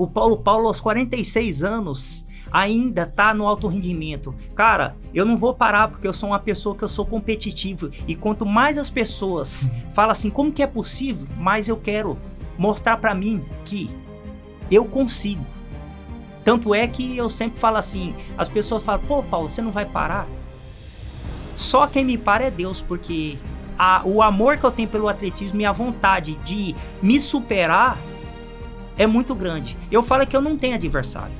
O Paulo aos 46 anos ainda tá no alto rendimento. Cara, eu não vou parar porque eu sou uma pessoa que eu sou competitivo. E quanto mais as pessoas falam assim, como que é possível? Mais eu quero mostrar pra mim que eu consigo. Tanto é que eu sempre falo assim, as pessoas falam, pô, Paulo, você não vai parar? Só quem me para é Deus, porque o amor que eu tenho pelo atletismo e a vontade de me superar é muito grande. Eu falo que eu não tenho adversário.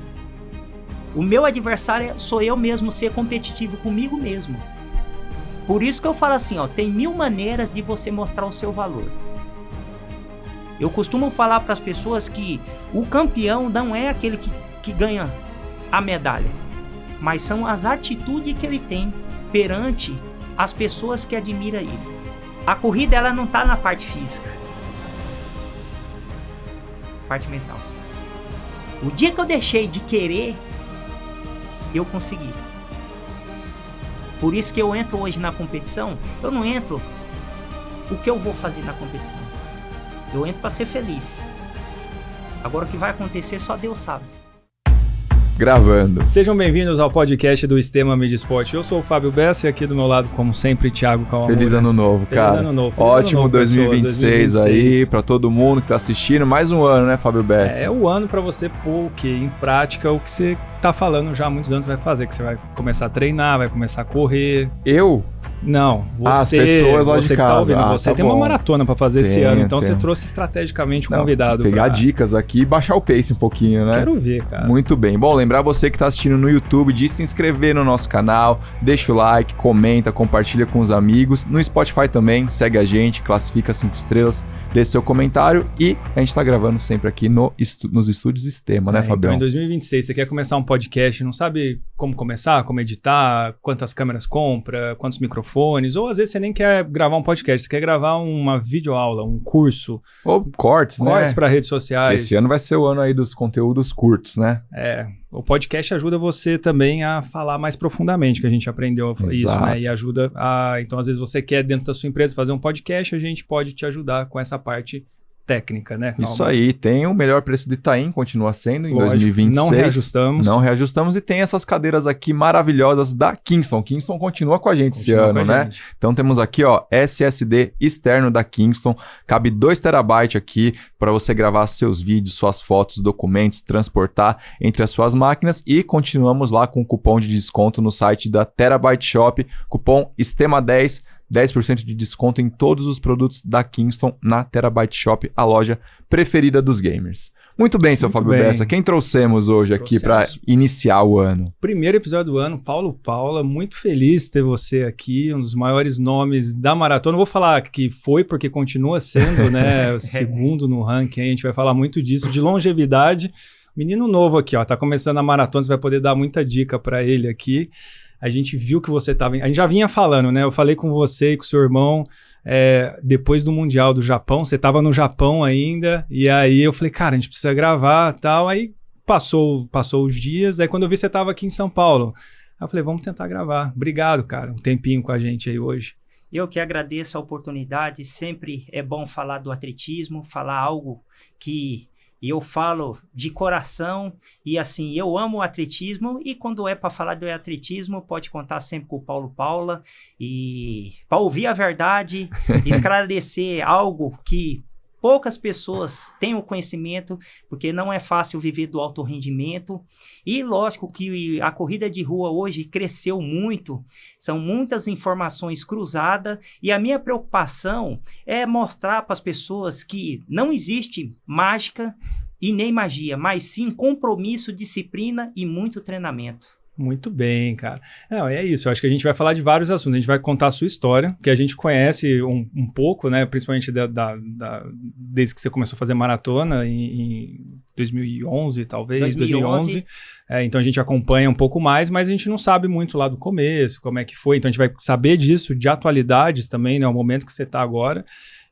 O meu adversário sou eu mesmo, ser competitivo comigo mesmo. Por isso que eu falo assim, ó, tem 1000 maneiras de você mostrar o seu valor. Eu costumo falar para as pessoas que o campeão não é aquele que ganha a medalha, mas são as atitudes que ele tem perante as pessoas que admiram ele. A corrida, ela não está na parte física, parte mental. O dia que eu deixei de querer, eu consegui. Por isso que eu entro hoje na competição, eu não entro o que eu vou fazer na competição. Eu entro para ser feliz. Agora o que vai acontecer só Deus sabe. Gravando. Sejam bem-vindos ao podcast do Sistema Mídia Esporte. Eu sou o Fábio Bessa e aqui do meu lado, como sempre, Thiago Kawamura. Feliz ano novo, cara. Feliz ano novo. Ótimo 2026 aí pra todo mundo que tá assistindo. Mais um ano, né, Fábio Bessa? É o ano pra você pôr o quê? Em prática o que você tá falando já há muitos anos vai fazer, que você vai começar a treinar, vai começar a correr. Eu? Não, As pessoas lá de você que casa. está ouvindo, você tá tem bom. Uma maratona para fazer esse ano, então tenho. você trouxe estrategicamente o convidado. Pegar dicas aqui e baixar o pace um pouquinho, né? Quero ver, cara. Muito bem. Bom, lembrar você que está assistindo no YouTube de se inscrever no nosso canal, deixa o like, comenta, compartilha com os amigos. No Spotify também, segue a gente, classifica 5 estrelas, deixa seu comentário e a gente está gravando sempre aqui nos estúdios Sistema, né, Fabião? Então, em 2026, você quer começar um podcast, não sabe como começar, como editar, quantas câmeras compra, quantos microfones, ou às vezes você nem quer gravar um podcast, você quer gravar uma videoaula, um curso. Ou cortes, né? Cortes para redes sociais. Esse ano vai ser o ano aí dos conteúdos curtos, né? O podcast ajuda você também a falar mais profundamente, que a gente aprendeu isso, né? E ajuda então às vezes você quer dentro da sua empresa fazer um podcast, a gente pode te ajudar com essa parte técnica, né? Isso aí, tem o melhor preço do Itaim, continua sendo em 2026. Não reajustamos e tem essas cadeiras aqui maravilhosas da Kingston. Kingston continua com a gente esse ano, né? Então temos aqui, ó, SSD externo da Kingston, cabe 2 TB aqui para você gravar seus vídeos, suas fotos, documentos, transportar entre as suas máquinas e continuamos lá com o cupom de desconto no site da Terabyte Shop, cupom STEMA10, 10% de desconto em todos os produtos da Kingston na Terabyte Shop, a loja preferida dos gamers. Muito bem, seu Fábio Bessa. Quem trouxemos hoje aqui para iniciar o ano? Primeiro episódio do ano, Paulo Paula. Muito feliz de ter você aqui, um dos maiores nomes da maratona. Não vou falar que foi, porque continua sendo, né? O segundo no ranking. A gente vai falar muito disso, de longevidade. Menino novo aqui, ó. Tá começando a maratona, você vai poder dar muita dica para ele aqui. A gente viu que você estava... A gente já vinha falando, né? Eu falei com você e com o seu irmão depois do Mundial do Japão. Você estava no Japão ainda. E aí eu falei, cara, a gente precisa gravar e tal. Aí passou os dias. Aí quando eu vi você estava aqui em São Paulo, aí eu falei, vamos tentar gravar. Obrigado, cara. Um tempinho com a gente aí hoje. Eu que agradeço a oportunidade. Sempre é bom falar do atletismo, falar algo que... E eu falo de coração e assim, eu amo o atletismo e quando é para falar do atletismo, pode contar sempre com o Paulo Paula e para ouvir a verdade, esclarecer algo que poucas pessoas têm o conhecimento, porque não é fácil viver do alto rendimento. E lógico que a corrida de rua hoje cresceu muito, são muitas informações cruzadas, e a minha preocupação é mostrar para as pessoas que não existe mágica e nem magia, mas sim compromisso, disciplina e muito treinamento. Muito bem, cara. Não, é isso, eu acho que a gente vai falar de vários assuntos, a gente vai contar a sua história, que a gente conhece um pouco, né, principalmente desde que você começou a fazer maratona em 2011, talvez, 2011. Então a gente acompanha um pouco mais, mas a gente não sabe muito lá do começo, como é que foi, então a gente vai saber disso, de atualidades também, né, o momento que você está agora.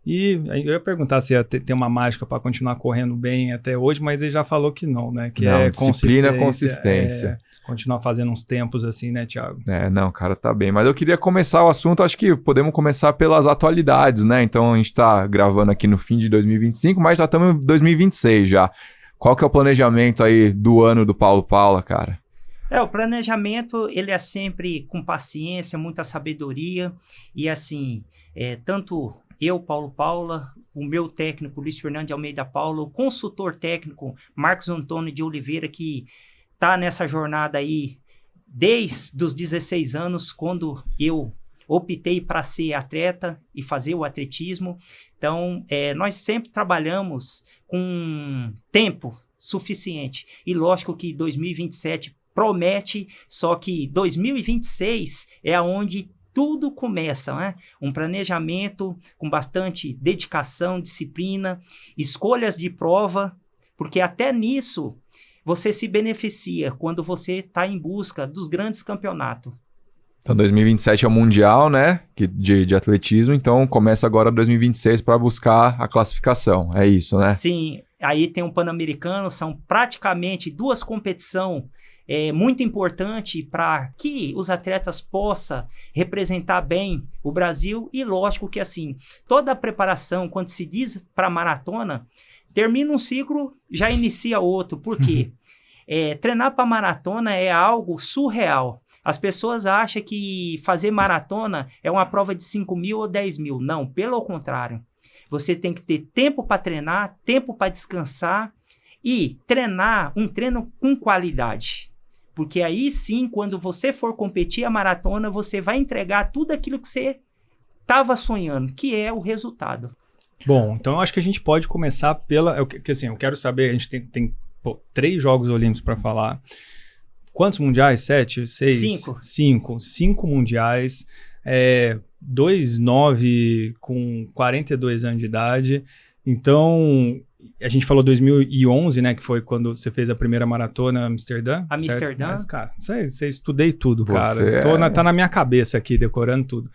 E eu ia perguntar se ia ter uma mágica para continuar correndo bem até hoje, mas ele já falou que não, né? Que não, disciplina, consistência. Continuar fazendo uns tempos assim, né, Thiago? Não, cara, tá bem. Mas eu queria começar o assunto, acho que podemos começar pelas atualidades, né? Então a gente tá gravando aqui no fim de 2025, mas já estamos em 2026 já. Qual que é o planejamento aí do ano do Paulo Paula, cara? O planejamento, ele é sempre com paciência, muita sabedoria, e assim, tanto eu, Paulo Paula, o meu técnico, Luiz Fernando de Almeida Paula, o consultor técnico, Marcos Antônio de Oliveira, que está nessa jornada aí desde os 16 anos, quando eu optei para ser atleta e fazer o atletismo. Então, nós sempre trabalhamos com tempo suficiente. E lógico que 2027 promete, só que 2026 é onde tudo começa, né? Um planejamento com bastante dedicação, disciplina, escolhas de prova, porque até nisso você se beneficia quando você está em busca dos grandes campeonatos. Então 2027 é o Mundial, né, de atletismo, então começa agora 2026 para buscar a classificação, é isso, né? Sim, aí tem um Pan-Americano, são praticamente 2 competições muito importantes para que os atletas possam representar bem o Brasil, e lógico que assim, toda a preparação, quando se diz para maratona, termina um ciclo, já inicia outro, porque treinar para maratona é algo surreal. As pessoas acham que fazer maratona é uma prova de 5 mil ou 10 mil. Não, pelo contrário. Você tem que ter tempo para treinar, tempo para descansar e treinar um treino com qualidade. Porque aí sim, quando você for competir a maratona, você vai entregar tudo aquilo que você estava sonhando, que é o resultado. Bom, então eu acho que a gente pode começar pela... eu quero saber, a gente tem 3 Jogos Olímpicos para falar. Quantos mundiais? 7? 6? 5. 5 mundiais. 2,9 com 42 anos de idade. Então, a gente falou 2011, né? Que foi quando você fez a primeira maratona em Amsterdã. Amsterdã. Mas, cara, você estudei tudo, cara. Tá na minha cabeça aqui, decorando tudo.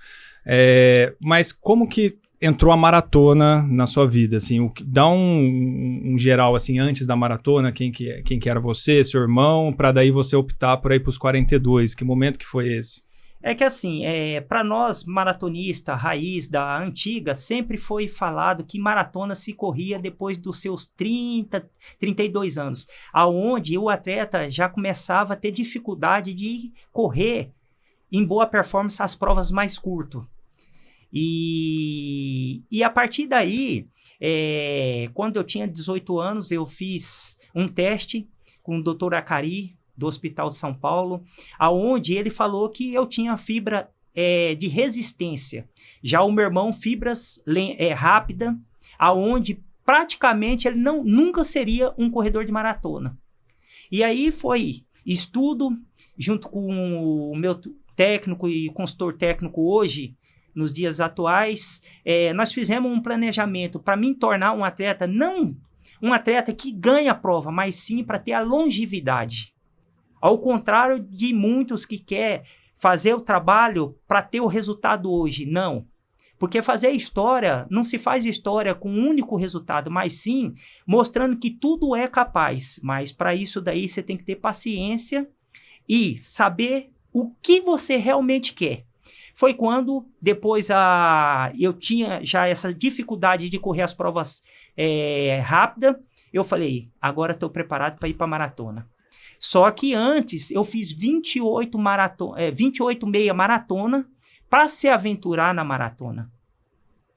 Mas como que entrou a maratona na sua vida, assim, dá um geral, assim, antes da maratona, quem que era você, seu irmão, para daí você optar por ir para os 42, que momento que foi esse? É que assim, para nós maratonista raiz da antiga, sempre foi falado que maratona se corria depois dos seus 30, 32 anos, aonde o atleta já começava a ter dificuldade de correr em boa performance as provas mais curtas. E a partir daí, quando eu tinha 18 anos, eu fiz um teste com o Dr. Acari, do Hospital de São Paulo, aonde ele falou que eu tinha fibra de resistência. Já o meu irmão, fibras rápida, aonde praticamente ele nunca seria um corredor de maratona. E aí foi estudo, junto com o meu técnico e consultor técnico hoje, nos dias atuais, nós fizemos um planejamento para me tornar um atleta, não um atleta que ganha a prova, mas sim para ter a longevidade. Ao contrário de muitos que querem fazer o trabalho para ter o resultado hoje. Não. Porque fazer história, não se faz história com um único resultado, mas sim mostrando que tudo é capaz. Mas para isso daí você tem que ter paciência e saber o que você realmente quer. Foi quando, depois, eu tinha já essa dificuldade de correr as provas rápidas, eu falei, agora estou preparado para ir para a maratona. Só que antes, eu fiz 28 meia maratona para se aventurar na maratona.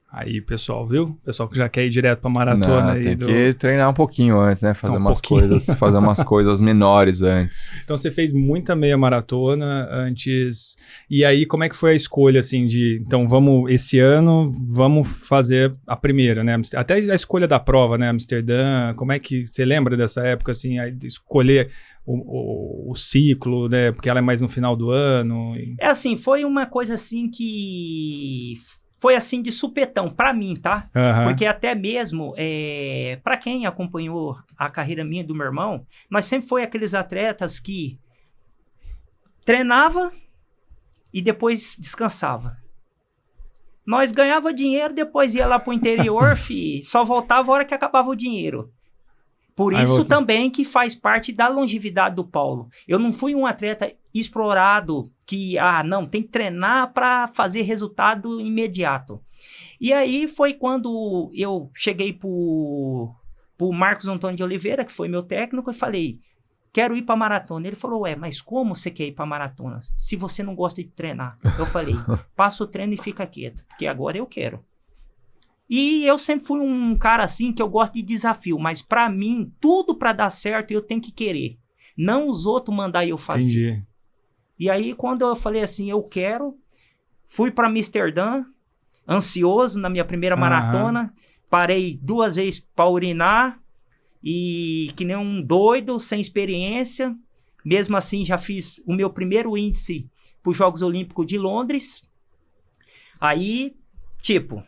Aí, pessoal, viu? Pessoal que já quer ir direto pra maratona. Não, aí tem que treinar um pouquinho antes, né? Fazer umas coisas menores antes. Então, você fez muita meia maratona antes. E aí, como é que foi a escolha, assim, então, esse ano, vamos fazer a primeira, né? Até a escolha da prova, né? Amsterdã, como é que você lembra dessa época, assim, escolher o ciclo, né? Porque ela é mais no final do ano. Assim, foi uma coisa, assim, que... Foi assim de supetão, pra mim, tá? Uhum. Porque até mesmo, pra quem acompanhou a carreira minha e do meu irmão, nós sempre foi aqueles atletas que treinava e depois descansava. Nós ganhava dinheiro, depois ia lá pro interior, só voltava a hora que acabava o dinheiro. Por isso também que faz parte da longevidade do Paulo. Eu não fui um atleta explorado que, não, tem que treinar para fazer resultado imediato. E aí foi quando eu cheguei pro pro Marcos Antônio de Oliveira, que foi meu técnico, e falei, quero ir pra maratona. Ele falou, mas como você quer ir pra maratona? Se você não gosta de treinar. Eu falei, passa o treino e fica quieto, porque agora eu quero. E eu sempre fui um cara assim, que eu gosto de desafio, mas pra mim, tudo pra dar certo, eu tenho que querer. Não os outros mandar eu fazer. Entendi. E aí, quando eu falei assim, eu quero, fui pra Amsterdã, ansioso na minha primeira maratona, parei 2 vezes pra urinar, e que nem um doido, sem experiência. Mesmo assim, já fiz o meu primeiro índice para os Jogos Olímpicos de Londres. Aí, tipo,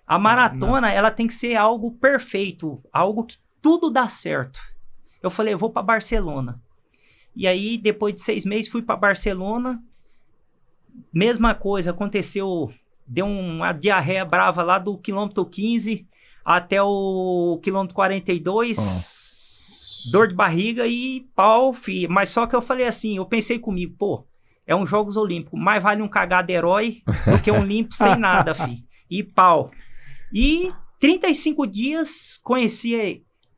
a maratona, ela tem que ser algo perfeito, algo que tudo dá certo. Eu falei, eu vou para Barcelona. E aí, depois de 6 meses, fui para Barcelona. Mesma coisa, aconteceu, deu uma diarreia brava lá do quilômetro 15 até o quilômetro 42, dor de barriga e pau, fi. Mas só que eu falei assim, eu pensei comigo, pô, é um Jogos Olímpicos, mais vale um cagado herói do que um limpo sem nada, fi. E pau. E 35 dias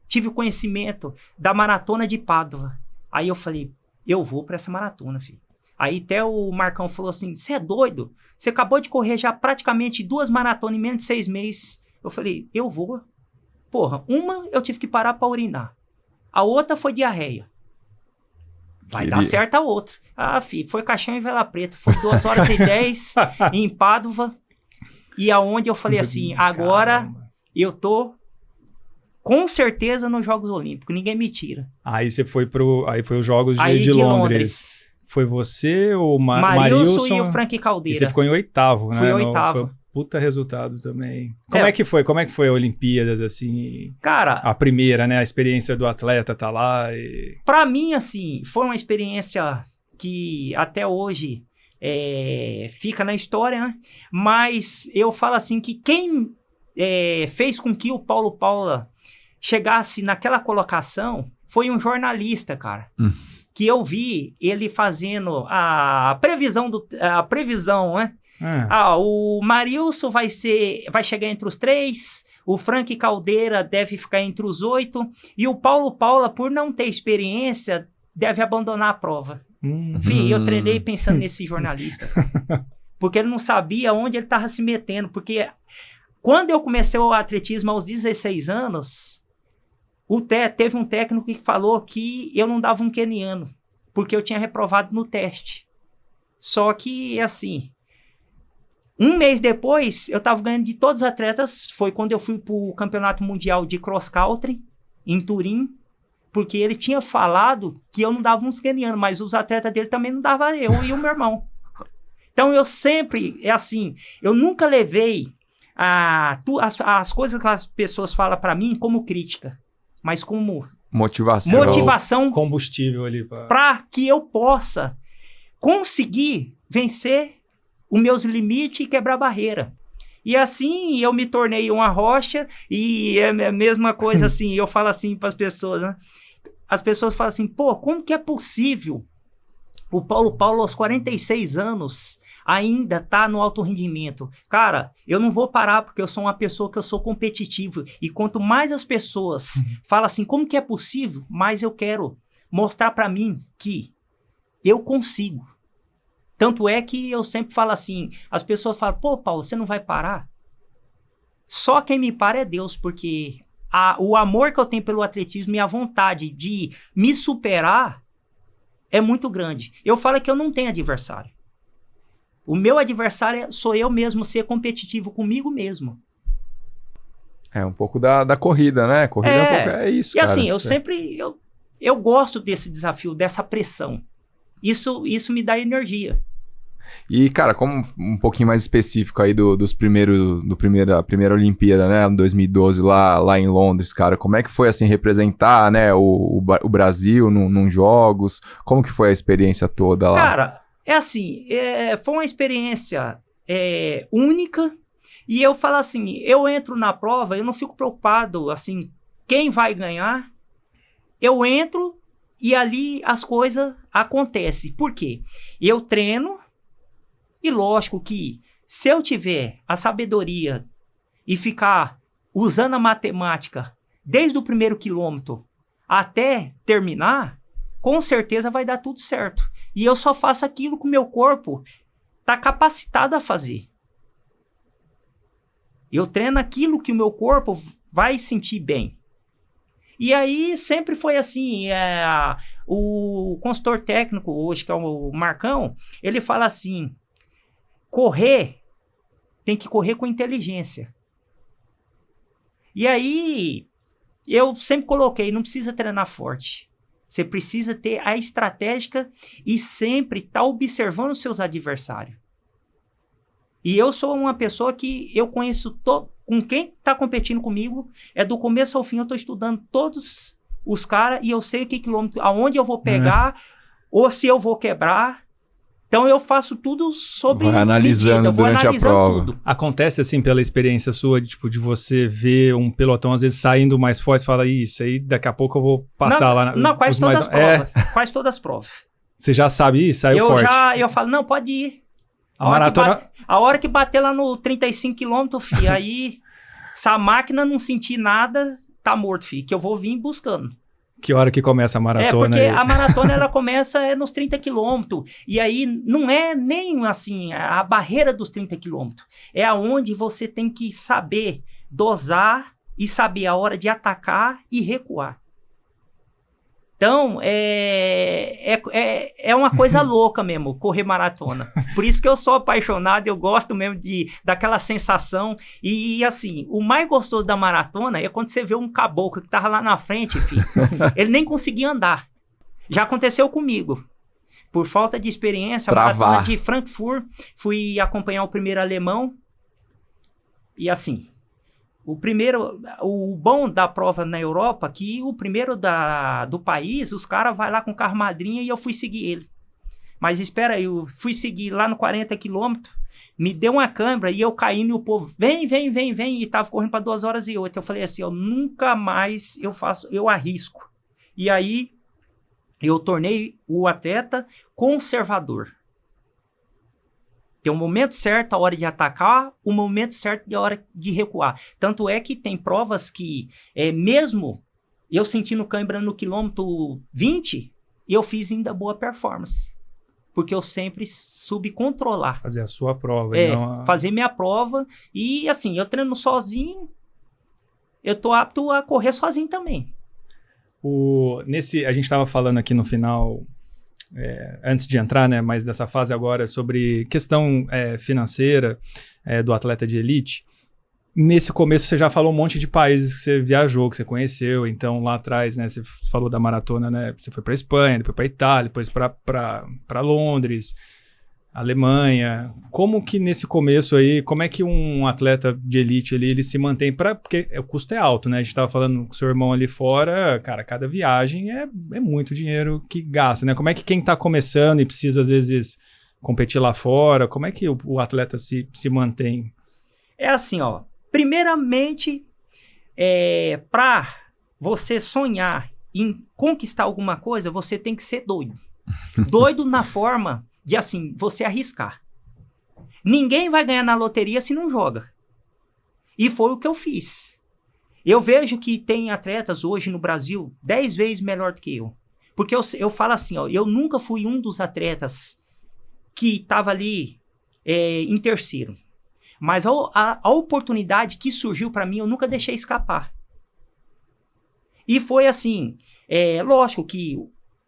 tive o conhecimento da maratona de Pádua. Aí eu falei, eu vou pra essa maratona, fi. Aí até o Marcão falou assim, você é doido? Você acabou de correr já praticamente 2 maratonas em menos de 6 meses. Eu falei, eu vou. Porra, uma eu tive que parar pra urinar. A outra foi diarreia. Vai dar certo a outra. Ah, filho, foi caixão em Vela Preta. Foi 2 horas e 10 em Pádua. E aonde eu falei assim, agora eu tô com certeza nos Jogos Olímpicos. Ninguém me tira. Aí você foi aí foi os Jogos de Londres. Foi você, o Marilson e o Frank Caldeira. E você ficou em 8º, né? Fui 8º. Foi um puta resultado também. Como é que foi? Como é que foi a Olimpíadas, assim? Cara... A primeira, né? A experiência do atleta tá lá e... Pra mim, assim, foi uma experiência que até hoje fica na história, né? Mas eu falo assim que quem fez com que o Paulo Paula chegasse naquela colocação foi um jornalista, cara. Que eu vi ele fazendo a previsão, né? O Marilson vai chegar entre os 3, o Frank Caldeira deve ficar entre os 8, e o Paulo Paula, por não ter experiência, deve abandonar a prova. Fih, eu treinei pensando nesse jornalista, porque ele não sabia onde ele estava se metendo, porque quando eu comecei o atletismo aos 16 anos... Teve um técnico que falou que eu não dava um queniano, porque eu tinha reprovado no teste. Só que, assim, 1 mês depois, eu estava ganhando de todos os atletas. Foi quando eu fui para o Campeonato Mundial de Cross Country, em Turim, porque ele tinha falado que eu não dava uns quenianos, mas os atletas dele também não davam eu e o meu irmão. Então, eu sempre, eu nunca levei as coisas que as pessoas falam para mim como crítica. Mas como motivação combustível ali para que eu possa conseguir vencer os meus limites e quebrar barreira. E assim eu me tornei uma rocha, e é a mesma coisa assim, eu falo assim para as pessoas, né? As pessoas falam assim, pô, como que é possível o Paulo aos 46 anos ainda tá no alto rendimento? Cara, eu não vou parar porque eu sou uma pessoa que eu sou competitivo. E quanto mais as pessoas falam assim, como que é possível? Mais eu quero mostrar para mim que eu consigo. Tanto é que eu sempre falo assim, as pessoas falam, pô, Paulo, você não vai parar? Só quem me para é Deus, porque o amor que eu tenho pelo atletismo e a vontade de me superar é muito grande. Eu falo que eu não tenho adversário. O meu adversário sou eu mesmo, ser competitivo comigo mesmo. É um pouco da corrida, né? Corrida é um pouco, isso, e cara. E assim, eu sempre... Eu gosto desse desafio, dessa pressão. Isso me dá energia. E, cara, como um pouquinho mais específico aí da primeira Olimpíada, né? 2012, lá em Londres, cara. Como é que foi, assim, representar, né? O Brasil num Jogos? Como que foi a experiência toda lá? Cara... foi uma experiência única, e eu falo assim, eu entro na prova, eu não fico preocupado, assim, quem vai ganhar, eu entro e ali as coisas acontecem. Por quê? Eu treino, e lógico que se eu tiver a sabedoria e ficar usando a matemática desde o primeiro quilômetro até terminar, com certeza vai dar tudo certo. E eu só faço aquilo que o meu corpo está capacitado a fazer. Eu treino aquilo que o meu corpo vai sentir bem. E aí sempre foi assim, o consultor técnico hoje, que é o Marcão, ele fala assim, correr, tem que correr com inteligência. E aí, eu sempre coloquei, não precisa treinar forte. Você precisa ter a estratégia e sempre estar observando os seus adversários. E eu sou uma pessoa que eu conheço com quem está competindo comigo, do começo ao fim, eu estou estudando todos os caras e eu sei que quilômetro, aonde eu vou pegar, ou se eu vou quebrar. Então eu faço tudo sobre vai analisando medida, durante a prova. Tudo. Acontece assim pela experiência sua, de você ver um pelotão às vezes saindo mais forte, fala isso aí, daqui a pouco eu vou passar lá. Não, quase todas as provas. Quase todas as provas. Você já sabe isso? Saiu forte. Eu falo, não, pode ir. A hora que bater lá no 35 km, filho, aí se a máquina não sentir nada, tá morto, filho, que eu vou vir buscando. Que hora que começa a maratona? Porque a maratona ela começa nos 30 km. E aí não é nem assim a barreira dos 30 km. É aonde você tem que saber dosar e saber a hora de atacar e recuar. Então, é uma coisa louca mesmo, correr maratona. Por isso que eu sou apaixonado, eu gosto mesmo daquela sensação. E, assim, o mais gostoso da maratona é quando você vê um caboclo que tava lá na frente, filho. Ele nem conseguia andar. Já aconteceu comigo. Por falta de experiência, a maratona de Frankfurt, fui acompanhar o primeiro alemão. E, assim... O bom da prova na Europa, que o primeiro do país, os caras vão lá com carro madrinha e eu fui seguir ele. Mas espera aí, eu fui seguir lá no 40 quilômetros, me deu uma câimbra e eu caindo e o povo, vem, e tava correndo para 2h08. Eu falei assim, eu nunca mais eu arrisco. E aí, eu tornei o atleta conservador. Tem o momento certo, a hora de atacar, o momento certo e a hora de recuar. Tanto é que tem provas que, mesmo eu sentindo cãibra no quilômetro 20, eu fiz ainda boa performance. Porque eu sempre soube controlar. Fazer a sua prova. Fazer minha prova. E assim, eu treino sozinho, eu tô apto a correr sozinho também. A gente estava falando aqui no final... antes de entrar, né, mas dessa fase agora, sobre questão financeira do atleta de elite. Nesse começo você já falou um monte de países que você viajou, que você conheceu, então lá atrás, né, você falou da maratona, né, você foi para Espanha, depois para Itália, depois para Londres, Alemanha. Como que nesse começo aí, como é que um atleta de elite ele se mantém, porque o custo é alto, né? A gente estava falando com o seu irmão ali fora, cara, cada viagem é muito dinheiro que gasta, né? Como é que quem está começando e precisa às vezes competir lá fora, como é que o atleta se mantém? É assim, ó, primeiramente, para você sonhar em conquistar alguma coisa, você tem que ser doido. Doido na forma de, assim, você arriscar. Ninguém vai ganhar na loteria se não joga. E foi o que eu fiz. Eu vejo que tem atletas hoje no Brasil 10 vezes melhor do que eu. Porque eu falo assim, ó, eu nunca fui um dos atletas que estava ali em terceiro. Mas a oportunidade que surgiu para mim, eu nunca deixei escapar. E foi assim, lógico que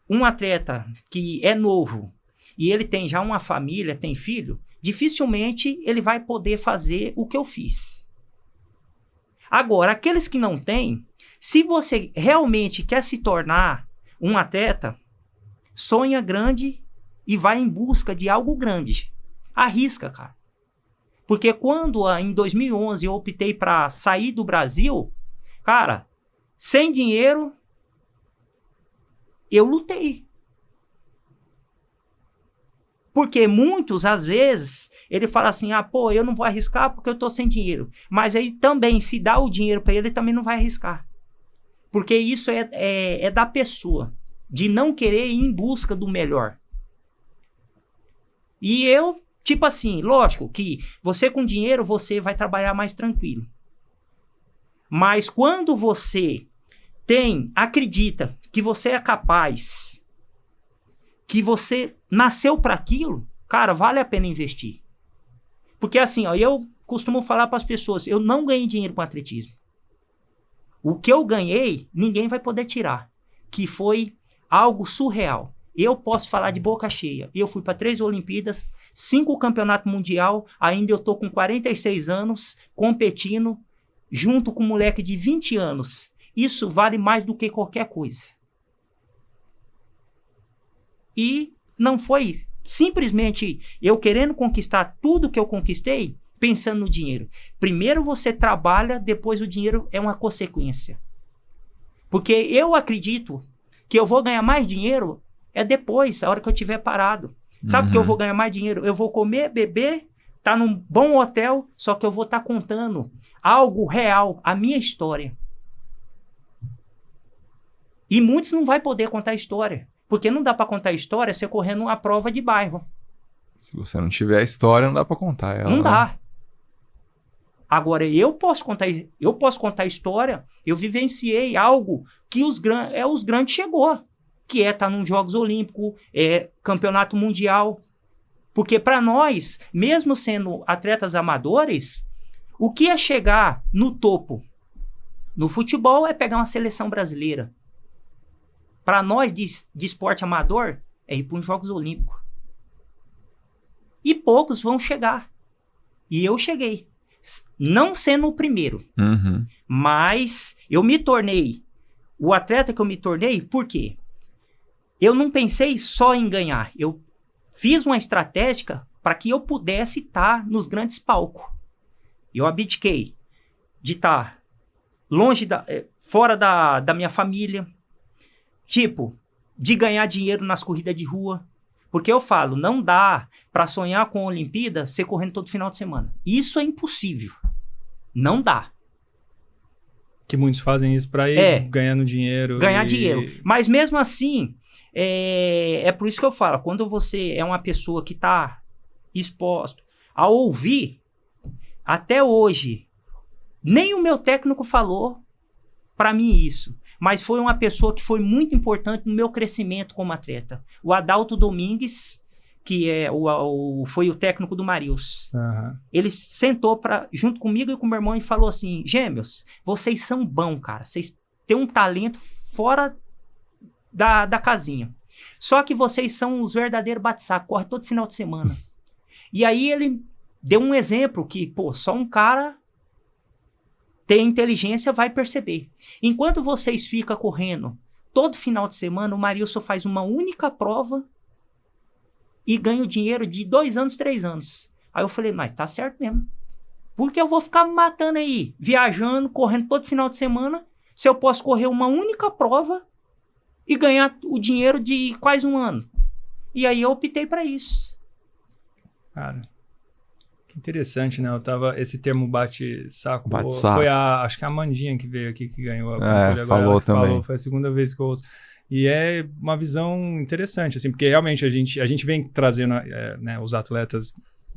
um atleta que é novo, e ele tem já uma família, tem filho, dificilmente ele vai poder fazer o que eu fiz. Agora, aqueles que não têm, se você realmente quer se tornar um atleta, sonha grande e vai em busca de algo grande. Arrisca, cara. Porque quando em 2011 eu optei para sair do Brasil, cara, sem dinheiro, eu lutei. Porque muitos, às vezes, ele fala assim, eu não vou arriscar porque eu tô sem dinheiro. Mas aí também, se dá o dinheiro para ele também não vai arriscar. Porque isso é da pessoa, de não querer ir em busca do melhor. E eu, tipo assim, lógico que você com dinheiro, você vai trabalhar mais tranquilo. Mas quando você acredita que você é capaz, que você nasceu para aquilo, cara, vale a pena investir. Porque assim, ó, eu costumo falar para as pessoas, eu não ganhei dinheiro com atletismo. O que eu ganhei, ninguém vai poder tirar, que foi algo surreal. Eu posso falar de boca cheia. Eu fui para 3 Olimpíadas, 5 campeonatos mundial, ainda eu tô com 46 anos, competindo, junto com um moleque de 20 anos. Isso vale mais do que qualquer coisa. E não foi simplesmente eu querendo conquistar tudo que eu conquistei, pensando no dinheiro. Primeiro você trabalha, depois o dinheiro é uma consequência. Porque eu acredito que eu vou ganhar mais dinheiro depois, a hora que eu estiver parado. Sabe que eu vou ganhar mais dinheiro? Eu vou comer, beber, tá num bom hotel, só que eu vou estar contando algo real, a minha história. E muitos não vão poder contar história. Porque não dá para contar história você correndo uma prova de bairro. Se você não tiver a história, não dá para contar ela. Não dá. Agora, eu posso contar história, eu vivenciei algo que os grandes chegou, que é estar nos Jogos Olímpicos, campeonato mundial. Porque para nós, mesmo sendo atletas amadores, o que é chegar no topo no futebol é pegar uma seleção brasileira. Para nós de esporte amador, é ir para os Jogos Olímpicos. E poucos vão chegar. E eu cheguei. Não sendo o primeiro. Mas eu me tornei o atleta que eu me tornei, por quê? Eu não pensei só em ganhar. Eu fiz uma estratégia para que eu pudesse estar nos grandes palcos. Eu abdiquei de estar longe, fora da minha família. Tipo, de ganhar dinheiro nas corridas de rua. Porque eu falo, não dá para sonhar com a Olimpíada ser correndo todo final de semana. Isso é impossível. Não dá. Que muitos fazem isso para ir ganhando dinheiro. Dinheiro. Mas mesmo assim, é por isso que eu falo, quando você é uma pessoa que está exposto a ouvir, até hoje, nem o meu técnico falou para mim isso. Mas foi uma pessoa que foi muito importante no meu crescimento como atleta. O Adalto Domingues, que foi o técnico do Maríus. Ele sentou junto comigo e com meu irmão e falou assim, gêmeos, vocês são bons, cara. Vocês têm um talento fora da casinha. Só que vocês são os verdadeiros bate-saco, corre todo final de semana. E aí ele deu um exemplo que, só um cara tem inteligência, vai perceber. Enquanto vocês ficam correndo todo final de semana, o Marilson faz uma única prova e ganha o dinheiro de 2 anos, 3 anos. Aí eu falei, mas tá certo mesmo. Porque eu vou ficar me matando aí, viajando, correndo todo final de semana, se eu posso correr uma única prova e ganhar o dinheiro de quase 1 ano. E aí eu optei para isso. Cara, que interessante, né? Esse termo bate-saco. Bate-saco. Foi acho que a Amandinha que veio aqui, que ganhou a agora, falou também. Foi a segunda vez que eu ouço. E é uma visão interessante, assim, porque realmente a gente vem trazendo os atletas,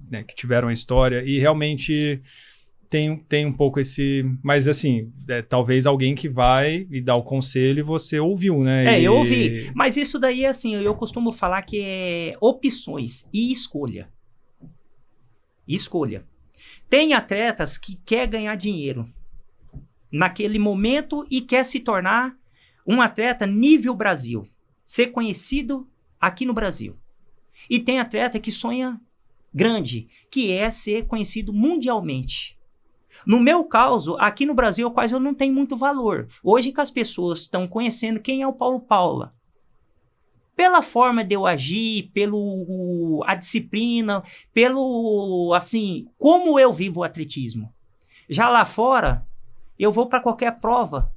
né, que tiveram a história e realmente tem um pouco esse... Mas, assim, talvez alguém que vai e dá o conselho e você ouviu, né? Eu ouvi. Mas isso daí, assim, eu costumo falar que é opções e escolha. Escolha. Tem atletas que quer ganhar dinheiro naquele momento e quer se tornar um atleta nível Brasil, ser conhecido aqui no Brasil. E tem atleta que sonha grande, que é ser conhecido mundialmente. No meu caso, aqui no Brasil, quase eu não tenho muito valor. Hoje que as pessoas estão conhecendo quem é o Paulo Paula, pela forma de eu agir, a disciplina, assim, como eu vivo o atletismo. Já lá fora, eu vou para qualquer prova.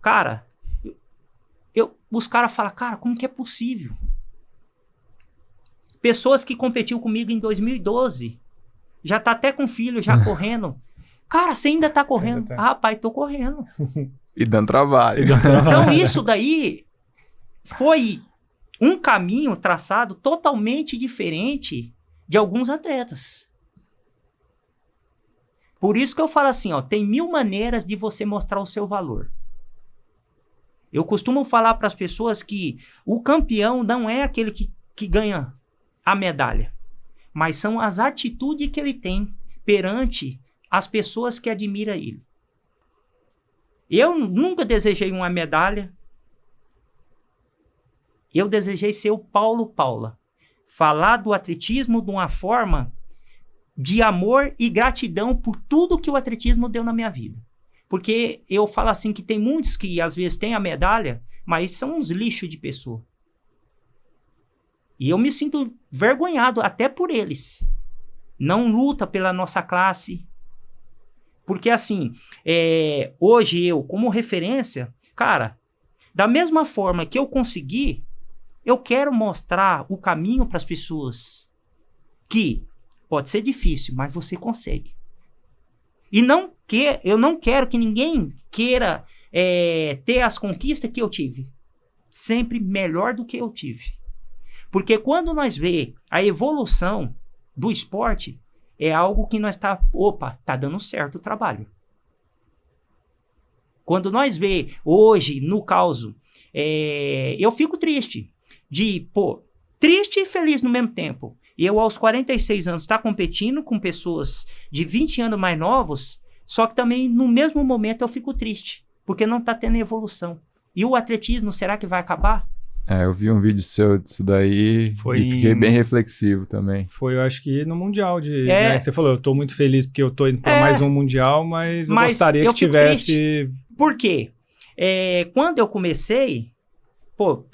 Cara, os caras falam, cara, como que é possível? Pessoas que competiu comigo em 2012, já tá até com filho, já correndo. Cara, você ainda tá correndo? Rapaz, tô correndo. E dando trabalho. Então isso daí foi um caminho traçado totalmente diferente de alguns atletas. Por isso que eu falo assim, ó, tem 1000 maneiras de você mostrar o seu valor. Eu costumo falar para as pessoas que o campeão não é aquele que ganha a medalha, mas são as atitudes que ele tem perante as pessoas que admiram ele. Eu nunca desejei uma medalha. Eu desejei ser o Paulo Paula. Falar do atletismo de uma forma de amor e gratidão por tudo que o atletismo deu na minha vida. Porque eu falo assim que tem muitos que às vezes têm a medalha, mas são uns lixos de pessoa. E eu me sinto vergonhado até por eles. Não luta pela nossa classe. Porque assim, hoje eu, como referência, cara, da mesma forma que eu consegui, eu quero mostrar o caminho para as pessoas que pode ser difícil, mas você consegue. E eu não quero que ninguém queira ter as conquistas que eu tive. Sempre melhor do que eu tive. Porque quando nós vê a evolução do esporte, é algo que nós tá dando certo o trabalho. Quando nós vê hoje, no caso, eu fico triste. Triste e feliz no mesmo tempo. Eu, aos 46 anos, estar competindo com pessoas de 20 anos mais novos, só que também, no mesmo momento, eu fico triste, porque não está tendo evolução. E o atletismo, será que vai acabar? Eu vi um vídeo seu disso daí e fiquei bem reflexivo também. Foi, eu acho que no Mundial né, que você falou, eu tô muito feliz porque eu tô indo para mais um Mundial, mas eu gostaria que tivesse... Triste. Por quê? Quando eu comecei...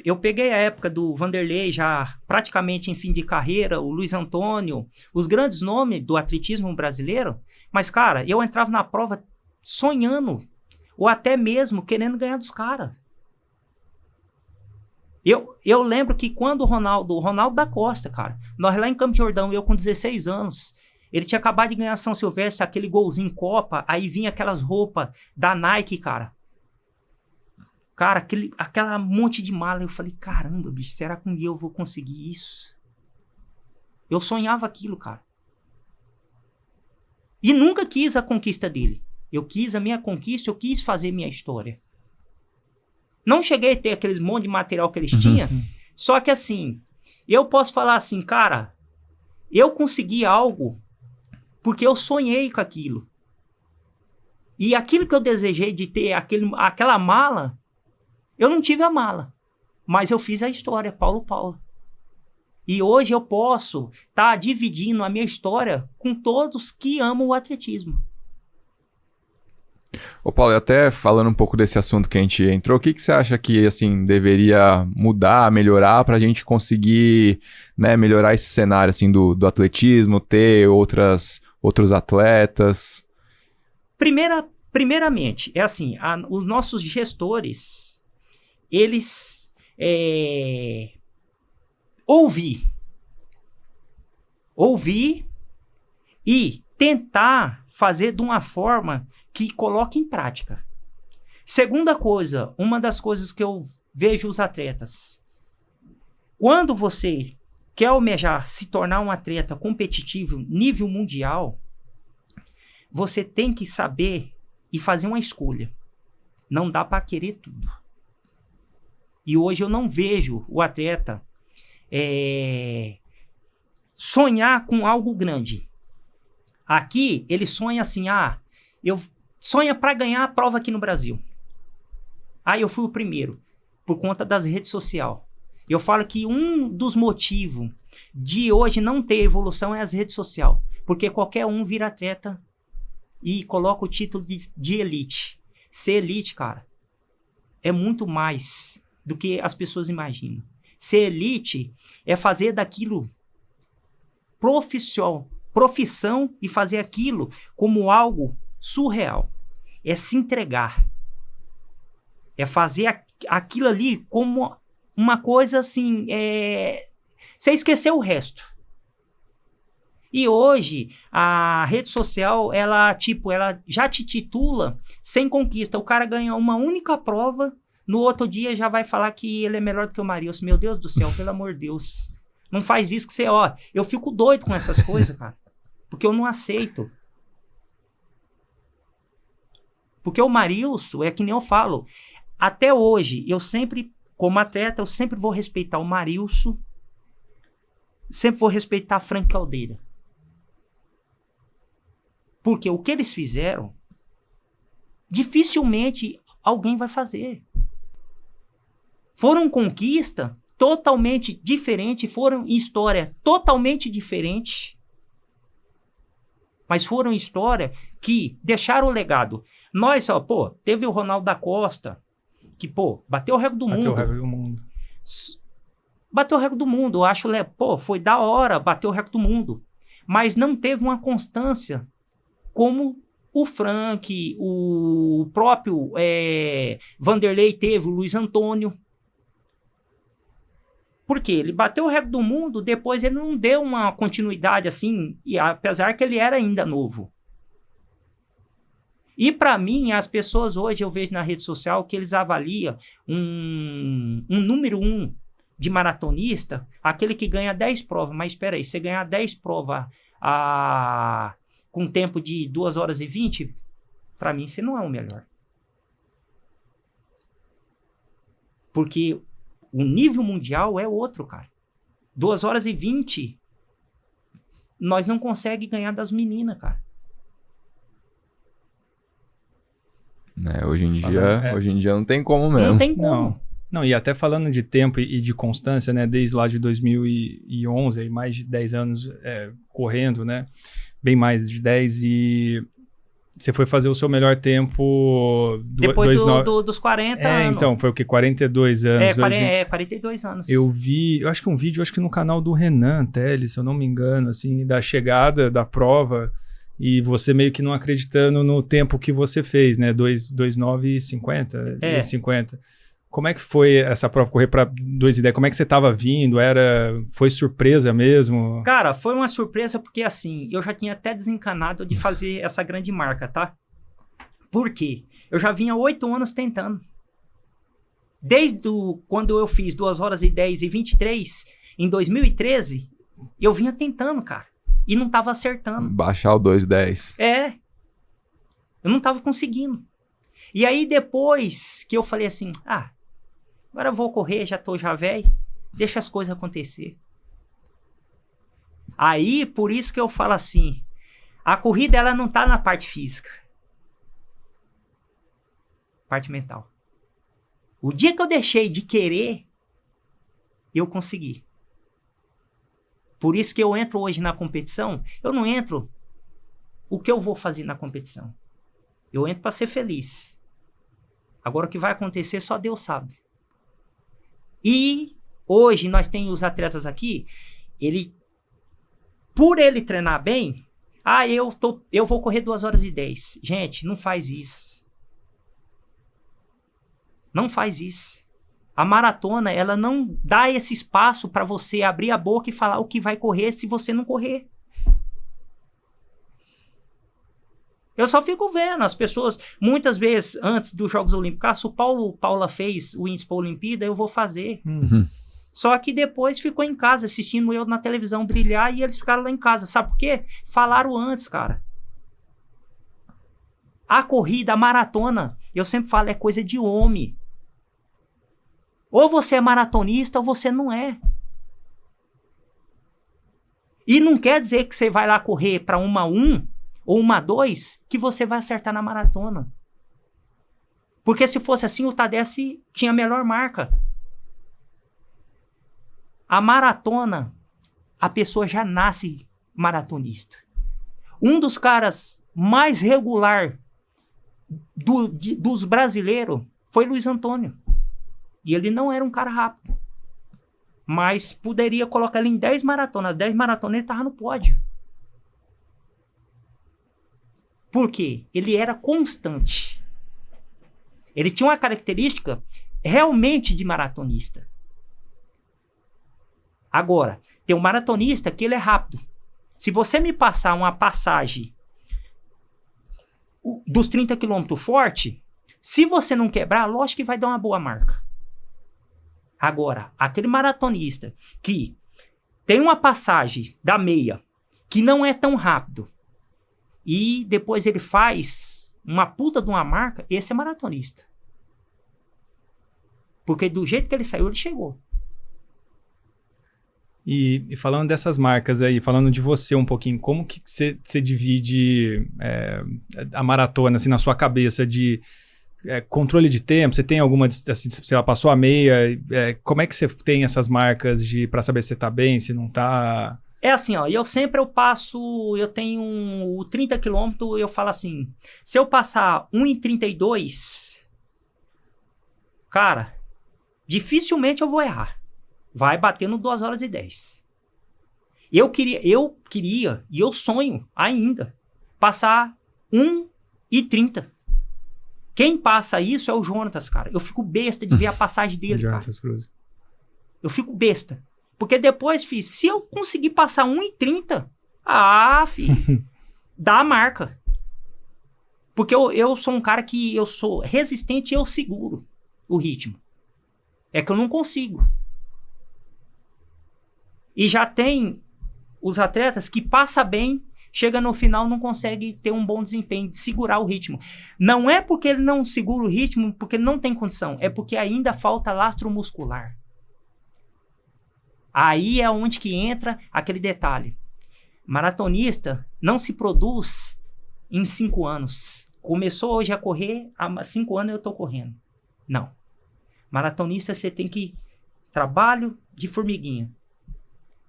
eu peguei a época do Vanderlei, já praticamente em fim de carreira, o Luiz Antônio, os grandes nomes do atletismo brasileiro, mas, cara, eu entrava na prova sonhando, ou até mesmo querendo ganhar dos caras. Eu lembro que quando o Ronaldo da Costa, cara, nós lá em Campos do Jordão, eu com 16 anos, ele tinha acabado de ganhar São Silvestre, aquele golzinho Copa, aí vinha aquelas roupas da Nike, cara. Cara, aquela monte de mala, eu falei, caramba, bicho, será que um dia eu vou conseguir isso? Eu sonhava aquilo, cara. E nunca quis a conquista dele. Eu quis a minha conquista, eu quis fazer minha história. Não cheguei a ter aquele monte de material que eles tinham, só que assim, eu posso falar assim, cara, eu consegui algo porque eu sonhei com aquilo. E aquilo que eu desejei de ter, aquela mala, eu não tive a mala, mas eu fiz a história, Paulo Paula. E hoje eu posso estar dividindo a minha história com todos que amam o atletismo. Ô Paulo, e até falando um pouco desse assunto que a gente entrou, o que você acha que assim, deveria mudar, melhorar para a gente conseguir, né, melhorar esse cenário assim, do atletismo, ter outros atletas? Primeiramente, assim, os nossos gestores, eles ouvir e tentar fazer de uma forma que coloque em prática. Segunda coisa, uma das coisas que eu vejo os atletas, quando você quer almejar se tornar um atleta competitivo nível mundial, você tem que saber e fazer uma escolha. Não dá para querer tudo. E hoje eu não vejo o atleta sonhar com algo grande. Aqui, ele sonha assim, sonha para ganhar a prova aqui no Brasil. Eu fui o primeiro, por conta das redes sociais. Eu falo que um dos motivos de hoje não ter evolução é as redes sociais. Porque qualquer um vira atleta e coloca o título de elite. Ser elite, cara, é muito mais do que as pessoas imaginam. Ser elite é fazer daquilo profissão e fazer aquilo como algo surreal. É se entregar. É fazer aquilo ali como uma coisa assim, você esqueceu o resto. E hoje, a rede social, ela já te titula sem conquista. O cara ganha uma única prova, no outro dia já vai falar que ele é melhor do que o Marilson. Meu Deus do céu, pelo amor de Deus. Não faz isso que você, eu fico doido com essas coisas, cara. Porque eu não aceito. Porque o Marilson, é que nem eu falo, até hoje, eu sempre, como atleta, eu sempre vou respeitar o Marilson, sempre vou respeitar a Frank Caldeira. Porque o que eles fizeram, dificilmente alguém vai fazer. Foram conquista totalmente diferente, foram história totalmente diferente, mas foram história que deixaram o legado. Nós, teve o Ronaldo da Costa, que, bateu o recorde do mundo. Bateu o recorde do mundo. Bateu o recorde do mundo. Eu acho, foi da hora, bateu o recorde do mundo. Mas não teve uma constância como o Frank, o próprio Vanderlei teve, o Luiz Antônio. Porque ele bateu o recorde do mundo, depois ele não deu uma continuidade assim, e apesar que ele era ainda novo. E para mim, as pessoas hoje, eu vejo na rede social que eles avaliam um número 1 de maratonista, aquele que ganha 10 provas. Mas espera aí, você ganhar 10 provas com tempo de 2 horas e 20, para mim você não é o melhor. Porque o nível mundial é outro, cara. 2 horas e 20, nós não conseguimos ganhar das meninas, cara. Hoje em dia não tem como mesmo. Não tem como. Não, e até falando de tempo e de constância, né? Desde lá de 2011, aí mais de 10 anos correndo, né? Bem mais de 10, e você foi fazer o seu melhor tempo... Depois dos 40 anos. Então, foi o quê? 42 anos. 42 anos. Eu acho que um vídeo, no canal do Renan Teles, se eu não me engano, assim, da chegada da prova, e você meio que não acreditando no tempo que você fez, né? 2:09:50, 50. Como é que foi essa prova, correr para 2:10? Como é que você estava vindo? Foi surpresa mesmo? Cara, foi uma surpresa porque, assim, eu já tinha até desencanado de fazer essa grande marca, tá? Por quê? Eu já vinha 8 anos tentando. Desde quando eu fiz 2 horas e 10 e 23, em 2013, eu vinha tentando, cara. E não tava acertando. Baixar o 2:10. Eu não tava conseguindo. E aí, depois que eu falei assim, agora eu vou correr, já tô velho, deixa as coisas acontecer. Aí, por isso que eu falo assim, a corrida, ela não tá na parte física. Parte mental. O dia que eu deixei de querer, eu consegui. Por isso que eu entro hoje na competição, eu não entro o que eu vou fazer na competição. Eu entro para ser feliz. Agora o que vai acontecer só Deus sabe. E hoje nós temos os atletas aqui, por ele treinar bem, eu vou correr 2 horas e 10. Gente, não faz isso. Não faz isso. A maratona, ela não dá esse espaço para você abrir a boca e falar o que vai correr se você não correr. Eu só fico vendo as pessoas, muitas vezes, antes dos Jogos Olímpicos, se o Paula fez o índice para a Olimpíada, eu vou fazer. Só que depois ficou em casa, assistindo eu na televisão brilhar, e eles ficaram lá em casa. Sabe por quê? Falaram antes, cara. A corrida, a maratona, eu sempre falo, é coisa de homem. Ou você é maratonista ou você não é. E não quer dizer que você vai lá correr para 1:1 ou 1:2 que você vai acertar na maratona. Porque se fosse assim, o Tadesse tinha a melhor marca. A maratona, a pessoa já nasce maratonista. Um dos caras mais regular dos brasileiros foi Luiz Antônio. E ele não era um cara rápido. Mas poderia colocar ele em 10 maratonas. 10 maratonas ele estava no pódio. Por quê? Ele era constante. Ele tinha uma característica realmente de maratonista. Agora, tem um maratonista que ele é rápido. Se você me passar uma passagem dos 30 km forte, se você não quebrar, lógico que vai dar uma boa marca. Agora, aquele maratonista que tem uma passagem da meia que não é tão rápido e depois ele faz uma puta de uma marca, esse é maratonista. Porque do jeito que ele saiu, ele chegou. E falando dessas marcas aí, falando de você um pouquinho, como que você divide a maratona assim, na sua cabeça de controle de tempo? Você tem alguma, assim, se ela passou a meia, como é que você tem essas marcas para saber se você tá bem, se não tá? É assim, ó, eu tenho o 30 km, eu falo assim, se eu passar 1:32, cara, dificilmente eu vou errar. Vai bater no 2h10. Eu queria, e eu sonho ainda, passar 1:30. Quem passa isso é o Jonatas, cara. Eu fico besta de ver a passagem dele, cara. Cruz. Eu fico besta. Porque depois, filho, se eu conseguir passar 1:30, filho, dá a marca. Porque eu sou um cara que eu sou resistente e eu seguro o ritmo. É que eu não consigo. E já tem os atletas que passa bem, chega no final não consegue ter um bom desempenho, de segurar o ritmo. Não é porque ele não segura o ritmo, porque ele não tem condição. É porque ainda falta lastro muscular. Aí é onde que entra aquele detalhe. Maratonista não se produz em 5 anos. Começou hoje a correr, há 5 anos eu estou correndo. Não. Maratonista você tem que trabalho de formiguinha.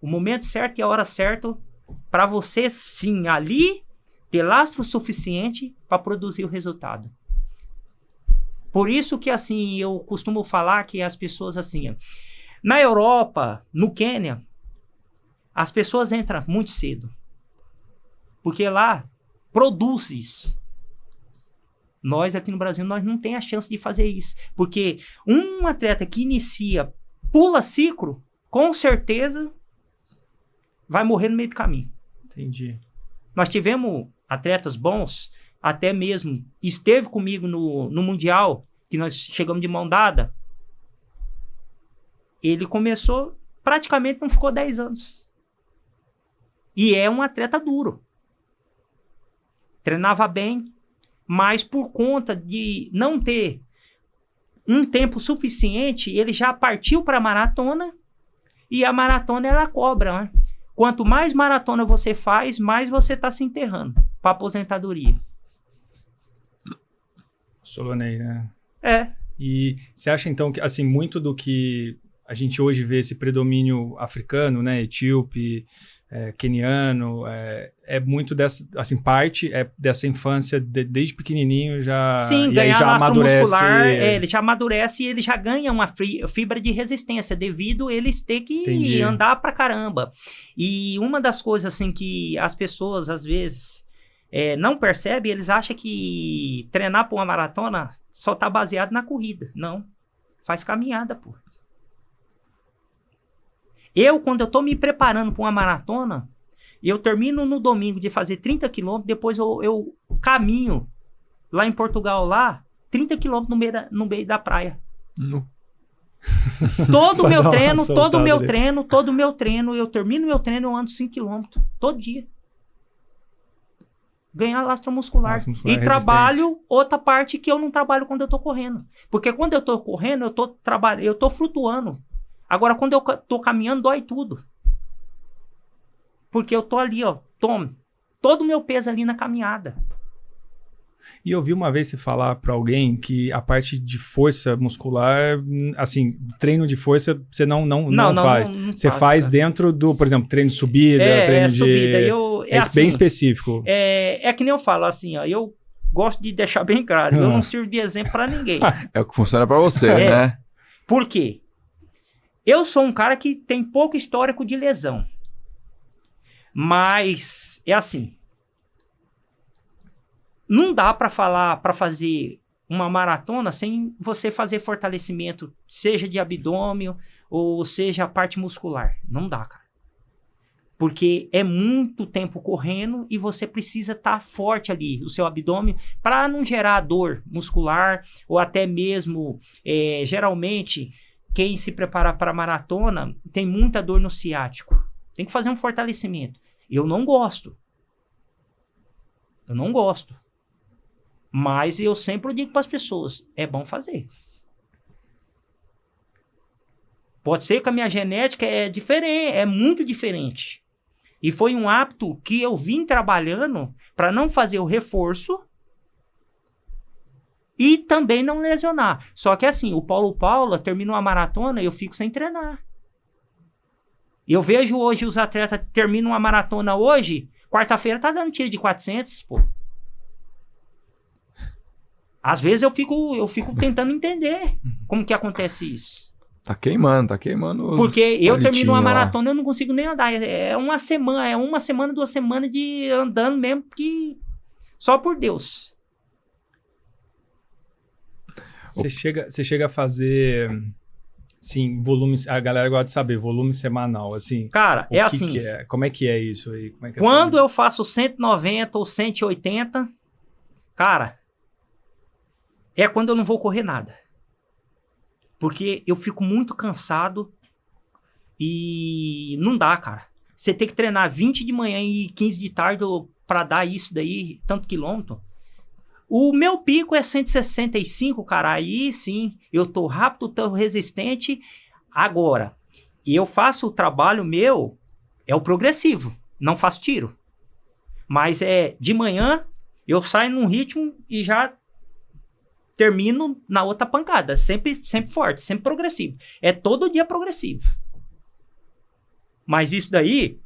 O momento certo e a hora certa para você, sim, ali ter lastro suficiente para produzir o resultado. Por isso que, assim, eu costumo falar que as pessoas, assim, na Europa, no Quênia, as pessoas entram muito cedo. Porque lá produz isso. Nós aqui no Brasil, nós não temos a chance de fazer isso. Porque um atleta que inicia, pula ciclo, com certeza vai morrer no meio do caminho. Entendi. Nós tivemos atletas bons, até mesmo esteve comigo no Mundial, que nós chegamos de mão dada. Ele começou, praticamente não ficou 10 anos. E é um atleta duro. Treinava bem, mas por conta de não ter um tempo suficiente, ele já partiu para a maratona, e a maratona ela cobra, né? Quanto mais maratona você faz, mais você está se enterrando para aposentadoria. Solonei, né? É. E você acha, então, que assim, muito do que a gente hoje vê esse predomínio africano, né? Etíope, queniano, é muito dessa, assim, parte dessa infância, desde pequenininho já... Sim, e ganhar aí já lastro amadurece... muscular, ele já amadurece e ele já ganha uma fibra de resistência, devido a eles ter que Entendi. andar pra caramba. E uma das coisas, assim, que as pessoas, às vezes, não percebem, eles acham que treinar pra uma maratona só tá baseado na corrida. Não, faz caminhada, pô. Quando eu tô me preparando para uma maratona, eu termino no domingo de fazer 30 km, depois eu caminho lá em Portugal, 30 km no meio da praia. Todo o meu treino, eu termino meu treino, eu ando 5 km, todo dia. Ganhar lastro muscular. E trabalho outra parte que eu não trabalho quando eu tô correndo. Porque quando eu tô correndo, eu tô flutuando. Agora, quando eu tô caminhando, dói tudo. Porque eu tô ali, ó, todo o meu peso ali na caminhada. E eu vi uma vez você falar pra alguém que a parte de força muscular, assim, treino de força, você não faz. Você faz dentro do, por exemplo, treino de subida, treino de... subida. Assim, bem específico. É que nem eu falo, assim, ó, eu gosto de deixar bem claro, eu não sirvo de exemplo pra ninguém. É o que funciona pra você, né? Por quê? Eu sou um cara que tem pouco histórico de lesão. Mas é assim. Não dá para fazer uma maratona sem você fazer fortalecimento, seja de abdômen ou seja a parte muscular. Não dá, cara. Porque é muito tempo correndo e você precisa estar forte ali, o seu abdômen, para não gerar dor muscular ou até mesmo, geralmente... Quem se prepara para maratona tem muita dor no ciático. Tem que fazer um fortalecimento. Eu não gosto. Mas eu sempre digo para as pessoas, é bom fazer. Pode ser que a minha genética é diferente, é muito diferente. E foi um hábito que eu vim trabalhando para não fazer o reforço e também não lesionar. Só que assim, o Paulo Paula termina uma maratona e eu fico sem treinar. Eu vejo hoje os atletas terminam uma maratona hoje, quarta-feira tá dando tiro de 400, pô. Às vezes eu fico tentando entender como que acontece isso. Tá queimando os Porque eu termino uma lá. maratona e eu não consigo nem andar. É uma semana, 2 semanas de andando mesmo, que só por Deus. Você chega a fazer, sim, volume, a galera gosta de saber, volume semanal, assim. Cara, é assim. Que é? Como é que é isso aí? Como é que é quando eu faço 190 ou 180, cara, é quando eu não vou correr nada. Porque eu fico muito cansado e não dá, cara. Você tem que treinar 20 de manhã e 15 de tarde pra dar isso daí, tanto quilômetro. O meu pico é 165, cara. Aí sim, eu tô rápido, tô resistente. Agora, eu faço o trabalho meu, é o progressivo. Não faço tiro. Mas de manhã, eu saio num ritmo e já termino na outra pancada. Sempre forte, sempre progressivo. É todo dia progressivo. Mas isso daí,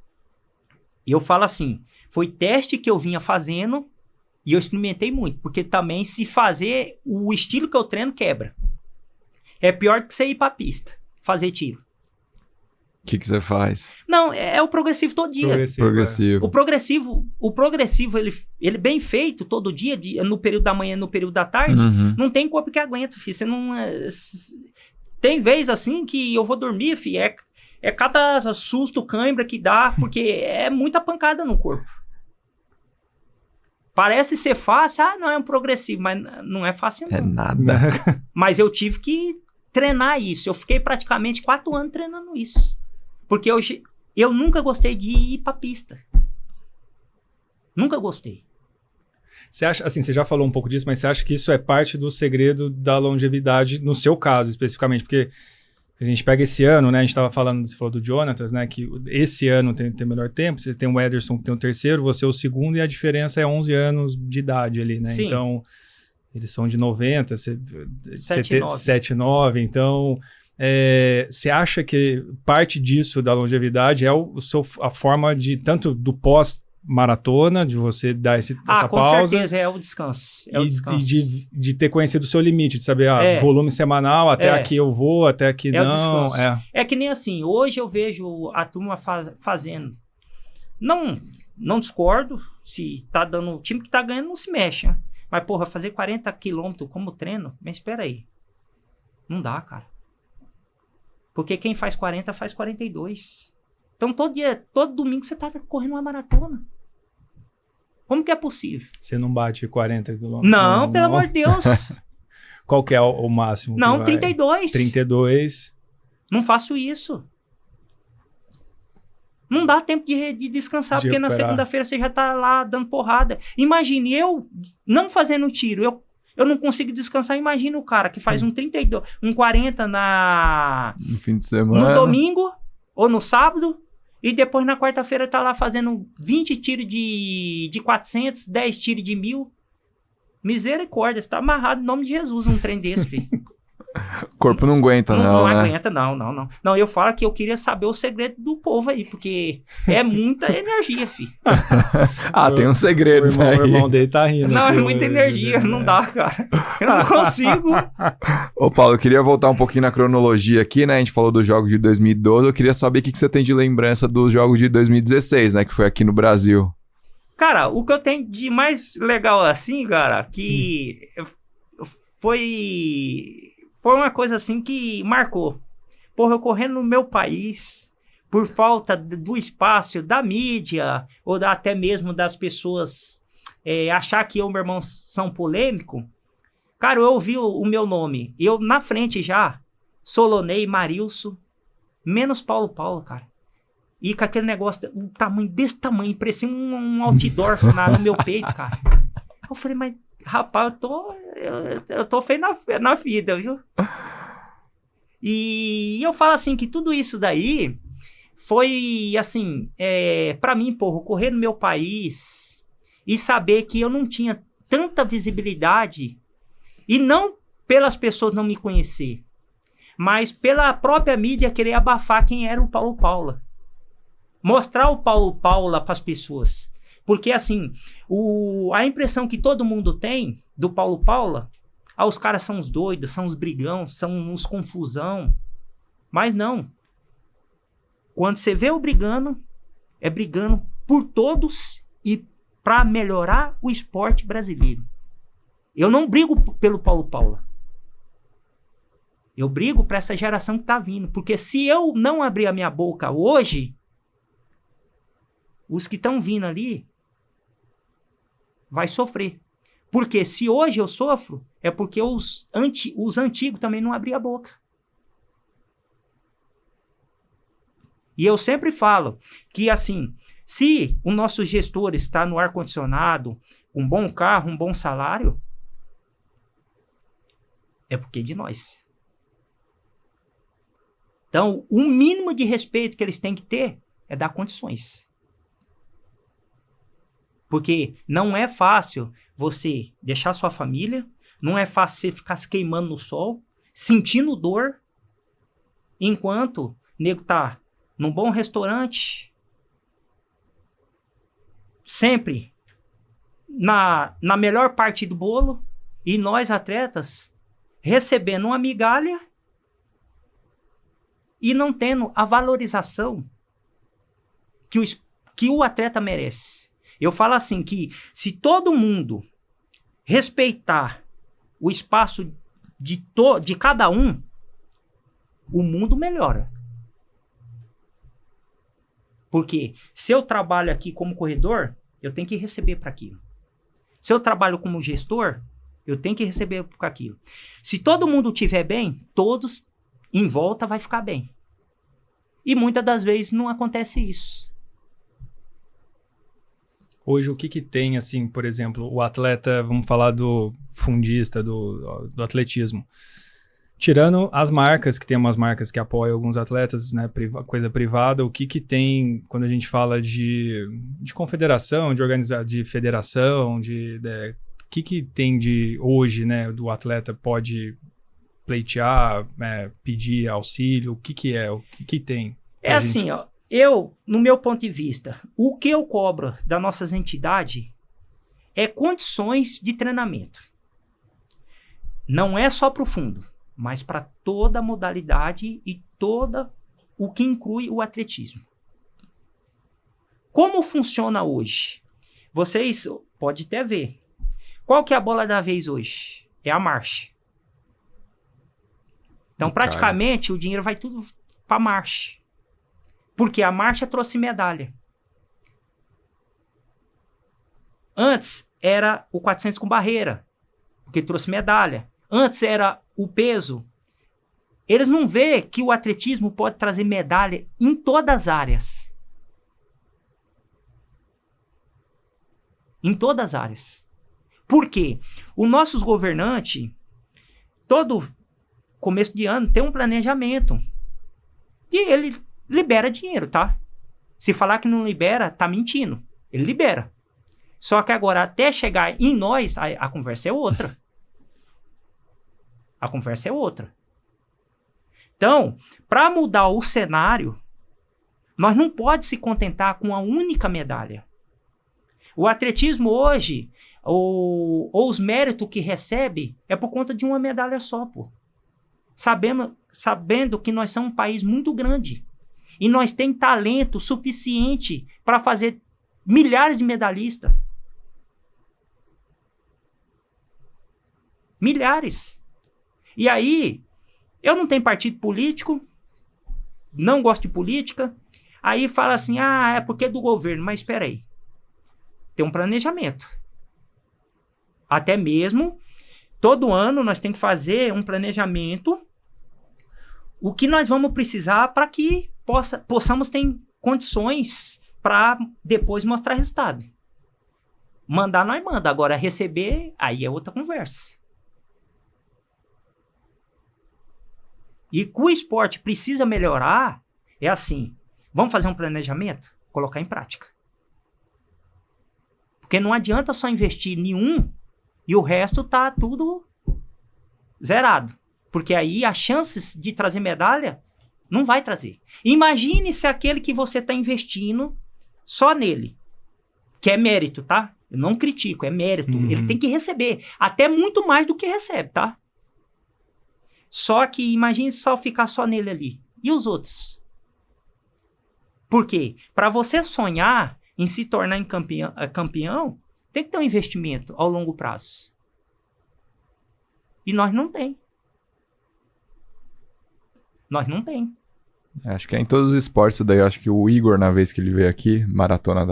eu falo assim, foi teste que eu vinha fazendo e eu experimentei muito. Porque também, se fazer o estilo que eu treino, quebra. É pior do que você ir pra pista, fazer tiro. O que você faz? Não, é o progressivo todo dia. Progressivo. O progressivo, ele bem feito todo dia, no período da manhã, no período da tarde, não tem corpo que aguenta, filho. Você não... Tem vez assim que eu vou dormir, filho, é cada susto, cãibra que dá, porque é muita pancada no corpo. Parece ser fácil, não é um progressivo, mas não é fácil não. É nada. Mas eu tive que treinar isso, eu fiquei praticamente 4 anos treinando isso. Porque eu nunca gostei de ir pra pista. Nunca gostei. Você acha, assim, você já falou um pouco disso, mas você acha que isso é parte do segredo da longevidade, no seu caso, especificamente? Porque a gente pega esse ano, né? A gente estava falando, você falou do Jonatas, né? Que esse ano tem melhor tempo, você tem o Ederson que tem o terceiro, você é o segundo, e a diferença é 11 anos de idade ali, né? Sim. Então, eles são de 90, 79, então... você acha que parte disso da longevidade é a forma de tanto do pós-maratona, de você dar essa pausa? Com certeza, é o descanso. E de ter conhecido o seu limite, de saber, volume semanal, até aqui eu vou, até aqui não. O descanso. É que nem assim, hoje eu vejo a turma fazendo. Não discordo, se tá dando, o time que tá ganhando não se mexe, né? Mas, porra, fazer 40 quilômetros como treino, mas espera aí. Não dá, cara. Porque quem faz 40 faz 42. Então todo domingo você tá correndo uma maratona. Como que é possível? Você não bate 40 quilômetros? Não, pelo amor de Deus. Qual que é o máximo? Não, 32. 32. Não faço isso. Não dá tempo de descansar, porque na segunda-feira você já tá lá dando porrada. Imagine eu não fazendo tiro, eu não consigo descansar. Imagina o cara que faz um 32, um 40 no fim de semana, no domingo ou no sábado, e depois na quarta-feira tá lá fazendo 20 tiros de 400, 10 tiros de 1000. Misericórdia, você tá amarrado em nome de Jesus um trem desse, filho. O corpo não aguenta, não né? Aguenta, não. Não, eu falo que eu queria saber o segredo do povo aí, porque é muita energia, filho. Tem um segredo aí. O irmão dele tá rindo. Não, é muita energia, não dá, cara. Eu não consigo. Ô, Paulo, eu queria voltar um pouquinho na cronologia aqui, né? A gente falou dos jogos de 2012, eu queria saber o que você tem de lembrança dos jogos de 2016, né? Que foi aqui no Brasil. Cara, o que eu tenho de mais legal assim, cara, que foi uma coisa assim que marcou. Porra, eu correndo no meu país, por falta do espaço da mídia, ou até mesmo das pessoas achar que eu e meu irmão são polêmicos. Cara, eu ouvi o meu nome. Eu na frente já, Solonei, Marilson, menos Paulo, cara. E com aquele negócio, desse tamanho, parecia um outdoor no meu peito, cara. Eu falei, mas Rapaz, eu tô feio na vida, viu? E eu falo assim que tudo isso daí foi, assim, pra mim, porra, correr no meu país e saber que eu não tinha tanta visibilidade, e não pelas pessoas não me conhecer, mas pela própria mídia querer abafar quem era o Paulo Paula. Mostrar o Paulo Paula para as pessoas. Porque, assim, a impressão que todo mundo tem do Paulo Paula, os caras são os doidos, são os brigão, são os confusão. Mas não. Quando você vê o brigando, é brigando por todos e para melhorar o esporte brasileiro. Eu não brigo pelo Paulo Paula. Eu brigo para essa geração que tá vindo. Porque se eu não abrir a minha boca hoje, os que estão vindo ali vai sofrer. Porque se hoje eu sofro, é porque os antigos também não abriam a boca. E eu sempre falo que, assim, se o nosso gestor está no ar-condicionado, um bom carro, um bom salário, é porque é de nós. Então, o mínimo de respeito que eles têm que ter é dar condições. Porque não é fácil você deixar sua família, não é fácil você ficar se queimando no sol, sentindo dor, enquanto o nego tá num bom restaurante, sempre na melhor parte do bolo, e nós, atletas, recebendo uma migalha e não tendo a valorização que o atleta merece. Eu falo assim que se todo mundo respeitar o espaço de cada um, o mundo melhora. Porque se eu trabalho aqui como corredor, eu tenho que receber para aquilo. Se eu trabalho como gestor, eu tenho que receber para aquilo. Se todo mundo estiver bem, todos em volta vai ficar bem. E muitas das vezes não acontece isso. Hoje, o que tem, assim, por exemplo, o atleta, vamos falar do fundista, do atletismo. Tirando as marcas, que tem umas marcas que apoiam alguns atletas, né, coisa privada, o que tem quando a gente fala de confederação, de federação, o que tem de hoje, né, do atleta pode pleitear, pedir auxílio, o que tem? É assim, ó. No meu ponto de vista, o que eu cobro das nossas entidades é condições de treinamento. Não é só para o fundo, mas para toda a modalidade e toda o que inclui o atletismo. Como funciona hoje? Vocês podem até ver. Qual que é a bola da vez hoje? É a marcha. Então, praticamente, o dinheiro vai tudo para a marcha. Porque a marcha trouxe medalha. Antes era o 400 com barreira, porque trouxe medalha. Antes era o peso. Eles não veem que o atletismo pode trazer medalha em todas as áreas. Em todas as áreas. Por quê? Os nossos governantes, todo começo de ano, tem um planejamento. E ele libera dinheiro, tá? Se falar que não libera, tá mentindo. Ele libera. Só que agora, até chegar em nós, a conversa é outra. A conversa é outra. Então, para mudar o cenário, nós não podemos se contentar com a única medalha. O atletismo hoje, ou os méritos que recebe, é por conta de uma medalha só, pô. Sabendo que nós somos um país muito grande. E nós temos talento suficiente para fazer milhares de medalhistas. Milhares. E aí, eu não tenho partido político, não gosto de política. Aí fala assim, é porque é do governo. Mas espera aí. Tem um planejamento. Até mesmo, todo ano nós temos que fazer um planejamento. O que nós vamos precisar para que possamos ter condições para depois mostrar resultado. Mandar nós manda, agora receber, aí é outra conversa. E que o esporte precisa melhorar, é assim, vamos fazer um planejamento? Colocar em prática. Porque não adianta só investir em um e o resto tá tudo zerado. Porque aí as chances de trazer medalha não vai trazer. Imagine se aquele que você está investindo só nele, que é mérito, tá? Eu não critico, é mérito. Ele tem que receber, até muito mais do que recebe, tá? Só que imagine só ficar só nele ali. E os outros? Por quê? Para você sonhar em se tornar campeão, tem que ter um investimento ao longo prazo. E nós não tem. Nós não tem. Acho que é em todos os esportes isso daí. Acho que o Igor, na vez que ele veio aqui, maratona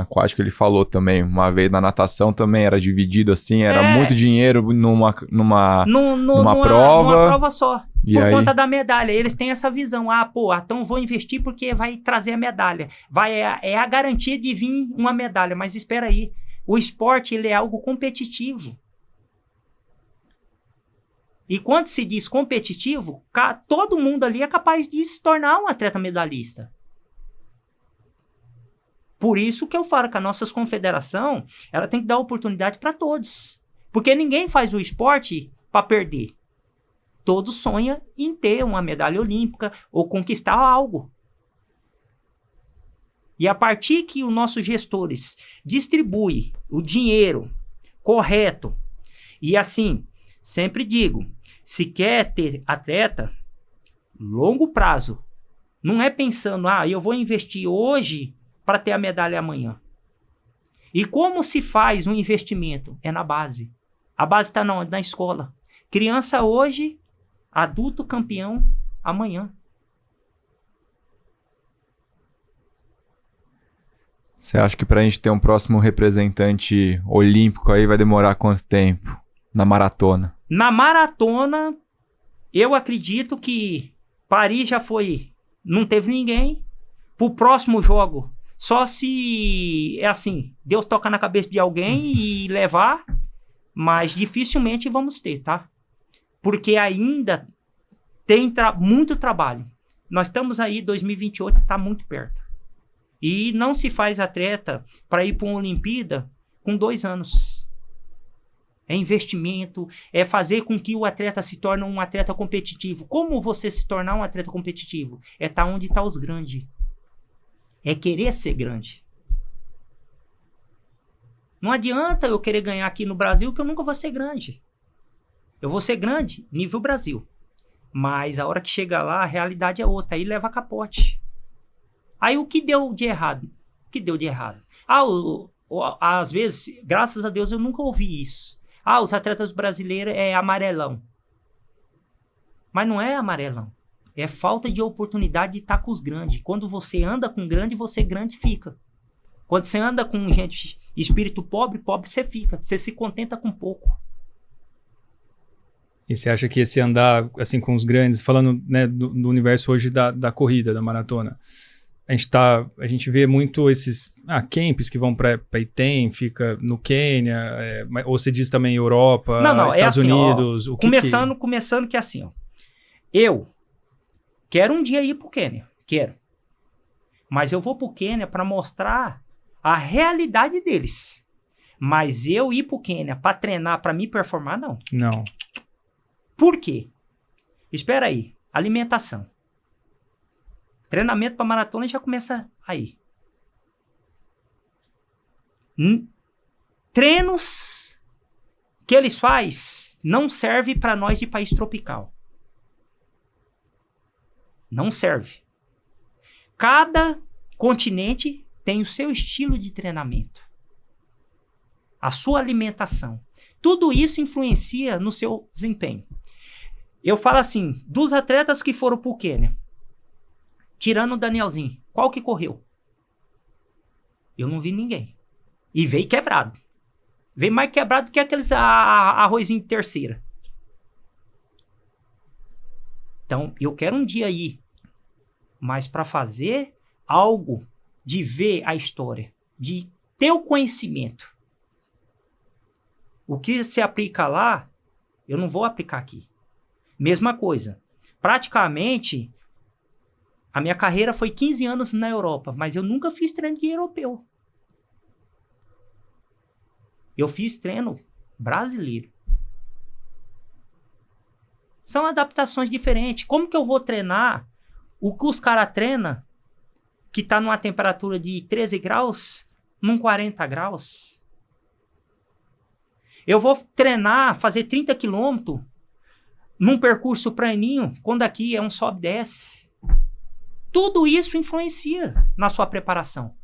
aquática, ele falou também. Uma vez na natação também era dividido assim, era muito dinheiro numa prova. Numa prova só. Por conta da medalha. Eles têm essa visão. Então vou investir porque vai trazer a medalha. É a garantia de vir uma medalha. Mas espera aí. O esporte, ele é algo competitivo. E quando se diz competitivo, todo mundo ali é capaz de se tornar um atleta medalhista. Por isso que eu falo que a nossa confederação, ela tem que dar oportunidade para todos. Porque ninguém faz o esporte para perder. Todos sonham em ter uma medalha olímpica ou conquistar algo. E a partir que os nossos gestores distribuem o dinheiro correto, e assim, sempre digo, se quer ter atleta, longo prazo, não é pensando, eu vou investir hoje para ter a medalha amanhã. E como se faz um investimento? É na base. A base está na escola. Criança hoje, adulto campeão amanhã. Você acha que para a gente ter um próximo representante olímpico aí vai demorar quanto tempo? Na maratona? Na maratona, eu acredito que Paris já foi, não teve ninguém. Pro próximo jogo, só se é assim, Deus toca na cabeça de alguém e levar, mas dificilmente vamos ter, tá? Porque ainda tem muito trabalho. Nós estamos aí, 2028 está muito perto. E não se faz atleta para ir para uma Olimpíada com 2 anos. É investimento, é fazer com que o atleta se torne um atleta competitivo. Como você se tornar um atleta competitivo? É estar onde estão os grandes. É querer ser grande. Não adianta eu querer ganhar aqui no Brasil, que eu nunca vou ser grande. Eu vou ser grande, nível Brasil. Mas a hora que chega lá, a realidade é outra. Aí leva capote. Aí o que deu de errado? O que deu de errado? Às vezes, graças a Deus, eu nunca ouvi isso. Os atletas brasileiros é amarelão. Mas não é amarelão. É falta de oportunidade de estar com os grandes. Quando você anda com grande, você grande fica. Quando você anda com gente, espírito pobre, pobre você fica. Você se contenta com pouco. E você acha que esse andar assim com os grandes, falando, né, do universo hoje da corrida, da maratona, a gente vê muito esses camps que vão para Item, fica no Quênia, ou você diz também Europa, Estados Unidos. Começando que é assim, eu quero um dia ir pro Quênia, quero. Mas eu vou pro Quênia para mostrar a realidade deles. Mas eu ir pro Quênia para treinar, para me performar, não. Não. Por quê? Espera aí, alimentação. Treinamento para maratona já começa aí. Treinos que eles fazem não serve para nós de país tropical. Não serve. Cada continente tem o seu estilo de treinamento. A sua alimentação. Tudo isso influencia no seu desempenho. Eu falo assim, dos atletas que foram para o Quênia, tirando o Danielzinho, qual que correu? Eu não vi ninguém. E veio quebrado. Veio mais quebrado que aqueles arrozinho de terceira. Então, eu quero um dia ir. Mas para fazer algo, de ver a história, de ter o conhecimento. O que se aplica lá, eu não vou aplicar aqui. Mesma coisa. Praticamente, a minha carreira foi 15 anos na Europa, mas eu nunca fiz treino de europeu. Eu fiz treino brasileiro. São adaptações diferentes. Como que eu vou treinar o que os caras treinam, que está numa temperatura de 13 graus, num 40 graus? Eu vou treinar, fazer 30 quilômetros num percurso planinho, quando aqui é um sobe e desce. Tudo isso influencia na sua preparação.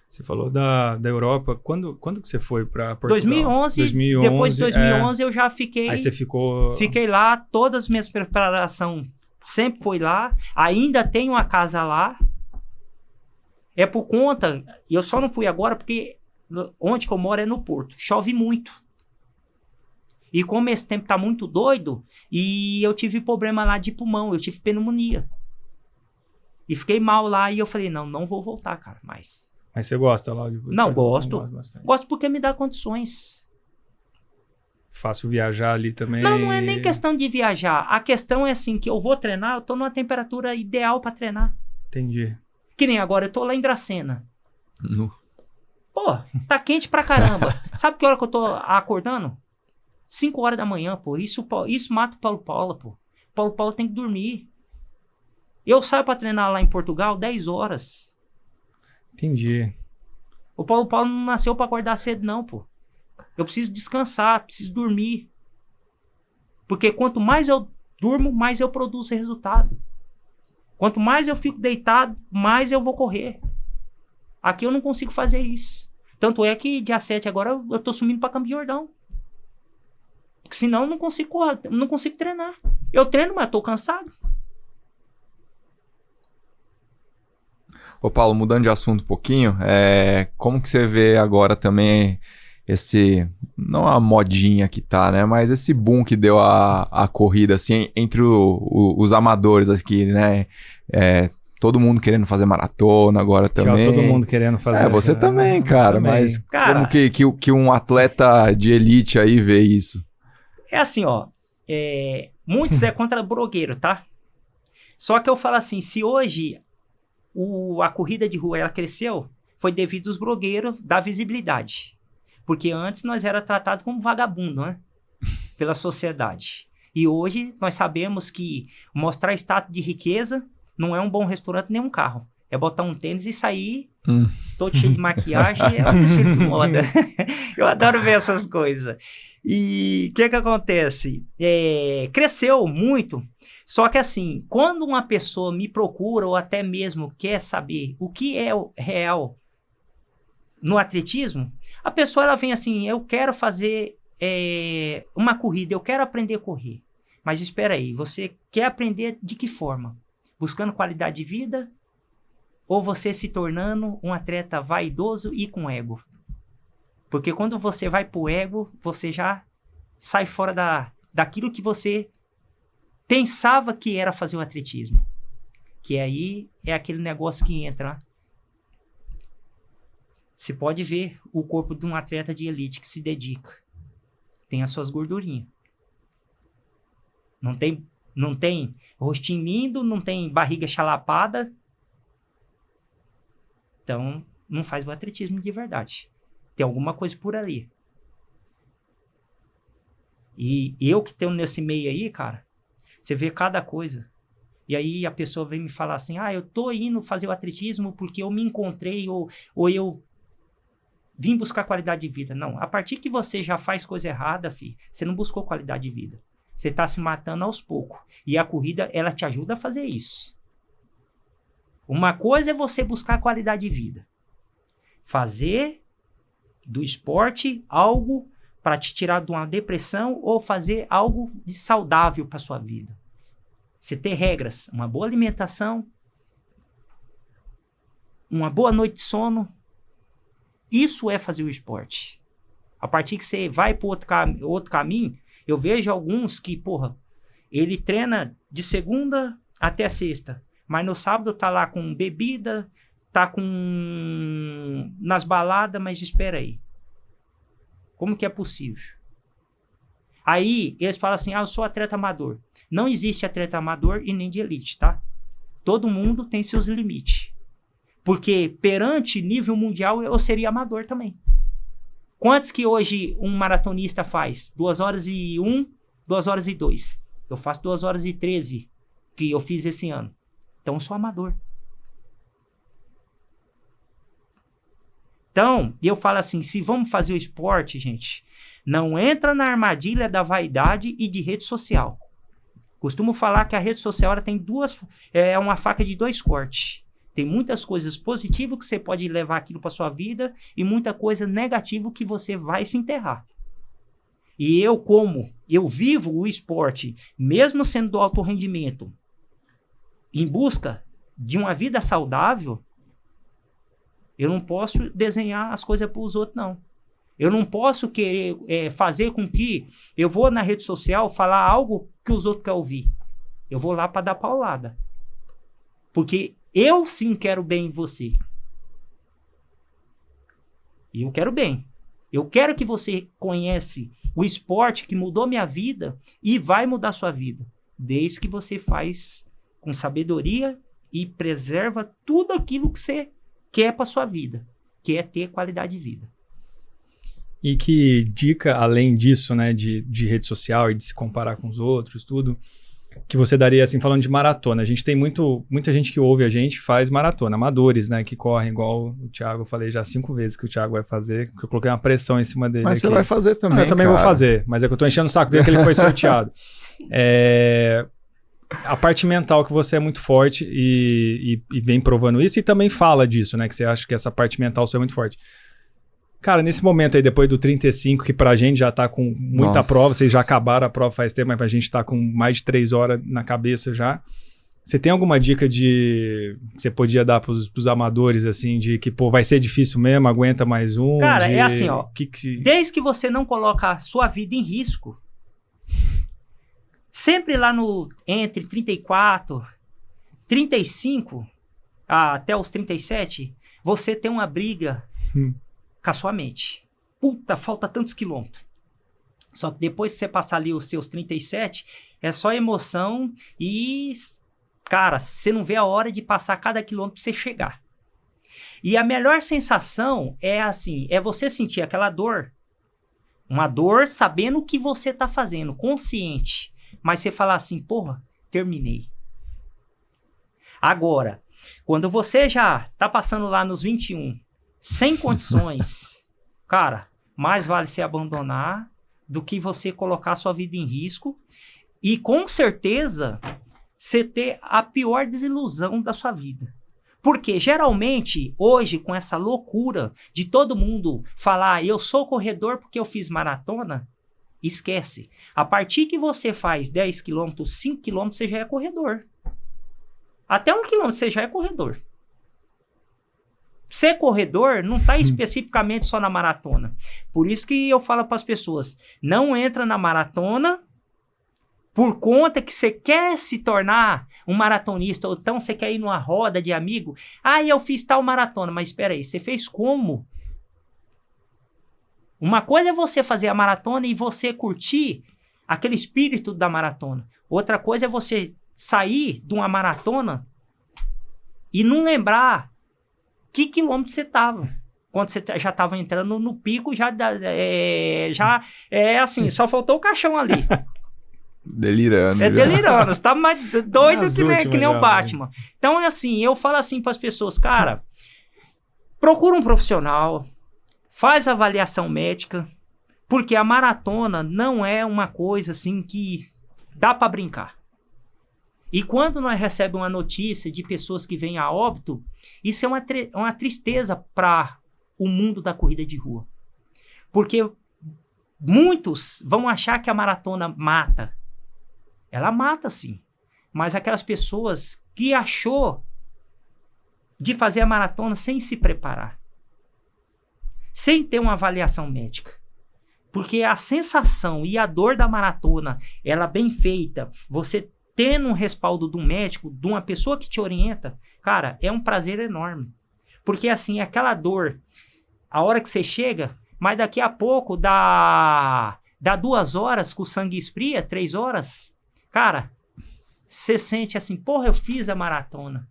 Você falou da Europa. Quando que você foi para Portugal? 2011. Depois de 2011 eu já fiquei... Aí você ficou... Fiquei lá, todas as minhas preparações sempre foi lá. Ainda tenho uma casa lá. É por conta... Eu só não fui agora porque onde que eu moro é no Porto. Chove muito. E como esse tempo tá muito doido, e eu tive problema lá de pulmão, eu tive pneumonia. E fiquei mal lá, e eu falei, não vou voltar, cara, mais. Mas você gosta lá? Não, gosto. Gosto porque me dá condições. Fácil viajar ali também? Não é nem questão de viajar. A questão é assim, que eu vou treinar, eu tô numa temperatura ideal para treinar. Entendi. Que nem agora, eu tô lá em Dracena. Pô, tá quente pra caramba. Sabe que hora que eu tô acordando? 5 horas da manhã, pô. Isso mata o Paulo Paula, pô. Paulo Paula tem que dormir. Eu saio pra treinar lá em Portugal 10 horas. Entendi. O Paulo Paula não nasceu pra acordar cedo, não, pô. Eu preciso descansar, preciso dormir. Porque quanto mais eu durmo, mais eu produzo resultado. Quanto mais eu fico deitado, mais eu vou correr. Aqui eu não consigo fazer isso. Tanto é que dia 7 agora eu tô sumindo pra Campo de Jordão. Porque senão eu não consigo correr, não consigo treinar. Eu treino, mas eu tô cansado. Ô Paulo, mudando de assunto um pouquinho, como que você vê agora também esse, não a modinha que tá, né, mas esse boom que deu a corrida, assim, entre os amadores aqui, né, todo mundo querendo fazer maratona agora também. Todo mundo querendo fazer. Você também, cara, também. Mas cara, como que um atleta de elite aí vê isso? É assim, ó, muitos é contra blogueiro, tá? Só que eu falo assim, se hoje a corrida de rua ela cresceu, foi devido aos blogueiros da visibilidade. Porque antes nós era tratado como vagabundo, né? Pela sociedade. E hoje nós sabemos que mostrar status de riqueza não é um bom restaurante nem um carro. É botar um tênis e sair todo cheio de maquiagem. É um desfile de moda. Eu adoro ver essas coisas. E o que acontece? Cresceu muito. Só que assim, quando uma pessoa me procura ou até mesmo quer saber o que é o real no atletismo, a pessoa ela vem assim, eu quero fazer uma corrida, eu quero aprender a correr. Mas espera aí, você quer aprender de que forma? Buscando qualidade de vida ou você se tornando um atleta vaidoso e com ego? Porque quando você vai pro ego, você já sai fora daquilo que você pensava que era fazer o atletismo. Que aí é aquele negócio que entra. Você pode ver o corpo de um atleta de elite que se dedica. Tem as suas gordurinhas. Não tem rostinho lindo, não tem barriga chalapada. Então, não faz o atletismo de verdade. Tem alguma coisa por ali. E eu que tenho nesse meio aí, cara, você vê cada coisa. E aí a pessoa vem me falar assim, eu tô indo fazer o atletismo porque eu me encontrei ou eu vim buscar qualidade de vida. Não, a partir que você já faz coisa errada, filho, você não buscou qualidade de vida. Você tá se matando aos poucos. E a corrida, ela te ajuda a fazer isso. Uma coisa é você buscar qualidade de vida. Fazer do esporte algo para te tirar de uma depressão ou fazer algo de saudável para sua vida. Você ter regras, uma boa alimentação, uma boa noite de sono, isso é fazer o esporte. A partir que você vai para outro caminho, eu vejo alguns que, ele treina de segunda até sexta, mas no sábado tá lá com bebida, tá nas baladas, mas espera aí. Como que é possível? Aí eles falam assim, eu sou atleta amador. Não existe atleta amador e nem de elite, tá? Todo mundo tem seus limites. Porque perante nível mundial eu seria amador também. Quantos que hoje um maratonista faz? 2h01, 2h02. Eu faço 2h13, que eu fiz esse ano. Então eu sou amador. Então, eu falo assim, se vamos fazer o esporte, gente, não entra na armadilha da vaidade e de rede social. Costumo falar que a rede social ela tem uma faca de 2 cortes. Tem muitas coisas positivas que você pode levar aquilo para sua vida e muita coisa negativa que você vai se enterrar. E eu vivo o esporte, mesmo sendo do alto rendimento, em busca de uma vida saudável, eu não posso desenhar as coisas para os outros, não. Eu não posso querer fazer com que eu vou na rede social falar algo que os outros querem ouvir. Eu vou lá para dar paulada. Porque eu sim quero bem em você. E eu quero bem. Eu quero que você conhece o esporte que mudou minha vida e vai mudar sua vida. Desde que você faz com sabedoria e preserva tudo aquilo que você quer para sua vida. Que é ter qualidade de vida. E que dica, além disso, né, de rede social e de se comparar com os outros, tudo, que você daria, assim, falando de maratona? A gente tem muita gente que ouve a gente faz maratona, amadores, né, que correm igual o Thiago, eu falei já 5 vezes que o Thiago vai fazer, que eu coloquei uma pressão em cima dele. Mas aqui. você vai fazer também, eu também vou fazer, mas é que eu tô enchendo o saco dele que ele foi sorteado. A parte mental que você é muito forte e vem provando isso, e também fala disso, né, que você acha que essa parte mental sua é muito forte. Cara, nesse momento aí, depois do 35, que pra gente já tá com muita prova, vocês já acabaram a prova faz tempo, mas pra gente tá com mais de 3 horas na cabeça já. Você tem alguma dica que você podia dar pros amadores, assim, de que, pô, vai ser difícil mesmo, aguenta mais um? Cara, é assim, ó, desde que você não coloca a sua vida em risco, sempre lá entre 34, 35, até os 37, você tem uma briga com a sua mente. Puta, falta tantos quilômetros. Só que depois que você passar ali os seus 37, é só emoção e, cara, você não vê a hora de passar cada quilômetro pra você chegar. E a melhor sensação é assim, é você sentir aquela dor, uma dor sabendo o que você tá fazendo, consciente, mas você falar assim, porra, terminei. Agora, quando você já tá passando lá nos 21, sem condições, cara, mais vale você abandonar do que você colocar sua vida em risco e, com certeza, você ter a pior desilusão da sua vida. Porque, geralmente, hoje, com essa loucura de todo mundo falar eu sou corredor porque eu fiz maratona, esquece. A partir que você faz 10 km, 5 km, você já é corredor. Até 1 km você já é corredor. Ser corredor não está especificamente só na maratona. Por isso que eu falo para as pessoas, não entra na maratona por conta que você quer se tornar um maratonista, ou então você quer ir numa roda de amigo. Eu fiz tal maratona, mas espera aí, você fez como? Uma coisa é você fazer a maratona e você curtir aquele espírito da maratona. Outra coisa é você sair de uma maratona e não lembrar que quilômetro você estava. Quando você já estava entrando no pico, assim, só faltou o caixão ali. Delirando. Delirando. Você tá mais doido que nem o Batman. Então, é assim, eu falo assim para as pessoas, cara, procura um profissional, faz avaliação médica, porque a maratona não é uma coisa assim que dá para brincar. E quando nós recebemos uma notícia de pessoas que vêm a óbito, isso é uma tristeza para o mundo da corrida de rua. Porque muitos vão achar que a maratona mata. Ela mata, sim. Mas aquelas pessoas que achou de fazer a maratona sem se preparar, sem ter uma avaliação médica. Porque a sensação e a dor da maratona, ela bem feita, você tendo um respaldo de um médico, de uma pessoa que te orienta, cara, é um prazer enorme. Porque assim, aquela dor, a hora que você chega, mas daqui a pouco dá 2 horas que o sangue esfria, 3 horas, cara, você sente assim, porra, eu fiz a maratona.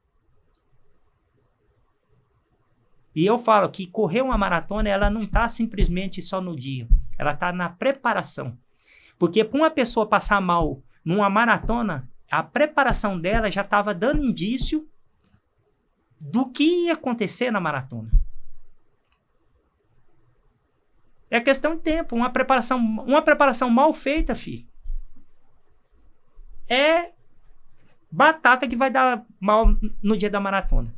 E eu falo que correr uma maratona, ela não tá simplesmente só no dia, ela tá na preparação. Porque para uma pessoa passar mal numa maratona, a preparação dela já estava dando indício do que ia acontecer na maratona. É questão de tempo. Uma preparação mal feita, filho, é batata que vai dar mal no dia da maratona.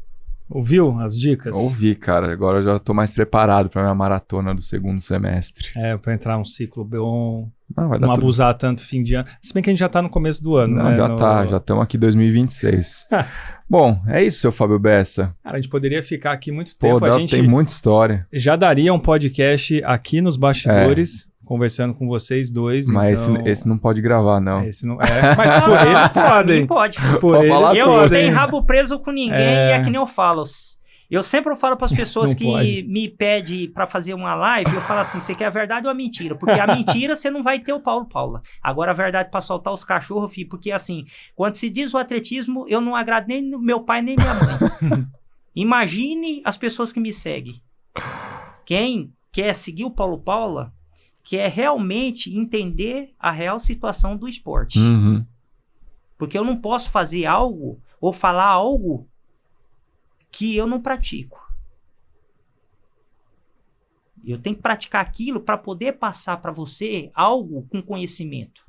Ouviu as dicas? Ouvi, cara. Agora eu já tô mais preparado pra minha maratona do segundo semestre. Pra entrar um ciclo bom, não abusar tanto fim de ano. Se bem que a gente já tá no começo do ano, não, né? Já estamos aqui em 2026. Bom, é isso, seu Fábio Bessa. Cara, a gente poderia ficar aqui muito tempo. Tem muita história. Já daria um podcast aqui nos bastidores, conversando com vocês dois. Mas então... esse não pode gravar, não. Esse não... mas por eles podem. Não pode. Eu não tenho rabo preso com ninguém, e é que nem eu falo. Eu sempre falo para as pessoas que me pedem para fazer uma live, eu falo assim, você quer a verdade ou a mentira? Porque a mentira você não vai ter o Paulo Paula. Agora a verdade para soltar os cachorros, filho, porque assim, quando se diz o atletismo, eu não agrado nem meu pai nem minha mãe. Imagine as pessoas que me seguem. Quem quer seguir o Paulo Paula quer realmente entender a real situação do esporte. Uhum. Porque eu não posso fazer algo ou falar algo que eu não pratico. Eu tenho que praticar aquilo para poder passar para você algo com conhecimento.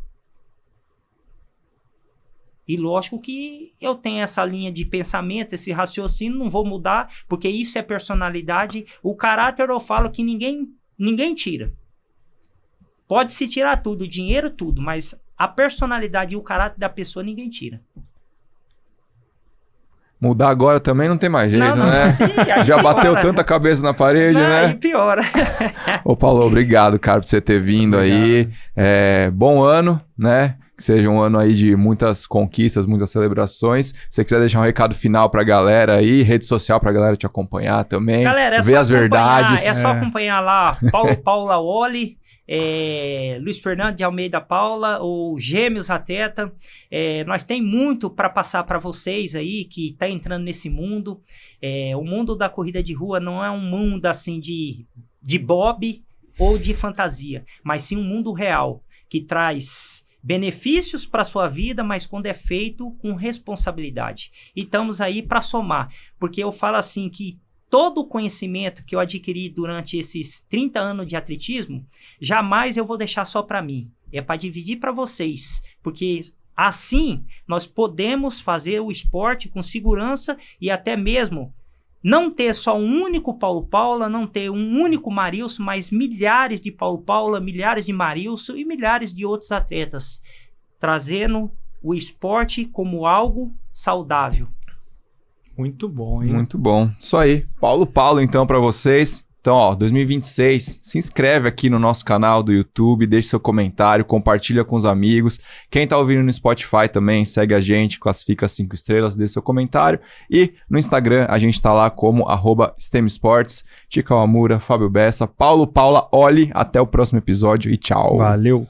E lógico que eu tenho essa linha de pensamento, esse raciocínio, não vou mudar, porque isso é personalidade. O caráter eu falo que ninguém tira. Pode-se tirar tudo, o dinheiro, tudo, mas a personalidade e o caráter da pessoa ninguém tira. Mudar agora também não tem mais jeito, não, né? Sim, já piora. Bateu tanta cabeça na parede, né? Aí piora. Ô, Paulo, obrigado, cara, por você ter vindo aí. Bom ano, né? Que seja um ano aí de muitas conquistas, muitas celebrações. Se você quiser deixar um recado final pra galera aí, rede social pra galera te acompanhar também. Galera, ver as verdades. É só acompanhar lá, Paulo Paula Oli, Luiz Fernando de Almeida Paula, ou Gêmeos Atleta. Nós tem muito para passar para vocês aí que tá entrando nesse mundo. O mundo da corrida de rua não é um mundo assim de bob ou de fantasia, mas sim um mundo real que traz benefícios para sua vida, mas quando é feito com responsabilidade. E estamos aí para somar, porque eu falo assim que todo o conhecimento que eu adquiri durante esses 30 anos de atletismo, jamais eu vou deixar só para mim. É para dividir para vocês, porque assim nós podemos fazer o esporte com segurança e até mesmo não ter só um único Paulo Paula, não ter um único Marilson, mas milhares de Paulo Paula, milhares de Marilson e milhares de outros atletas, trazendo o esporte como algo saudável. Muito bom, hein? Muito bom. Isso aí. Paulo, então, pra vocês. Então, 2026, se inscreve aqui no nosso canal do YouTube, deixe seu comentário, compartilha com os amigos. Quem tá ouvindo no Spotify também, segue a gente, classifica 5 estrelas, deixe seu comentário. E no Instagram, a gente tá lá como @StemSports, Tica Amura, Fábio Bessa, Paulo Paula Oli. Até o próximo episódio e tchau. Valeu.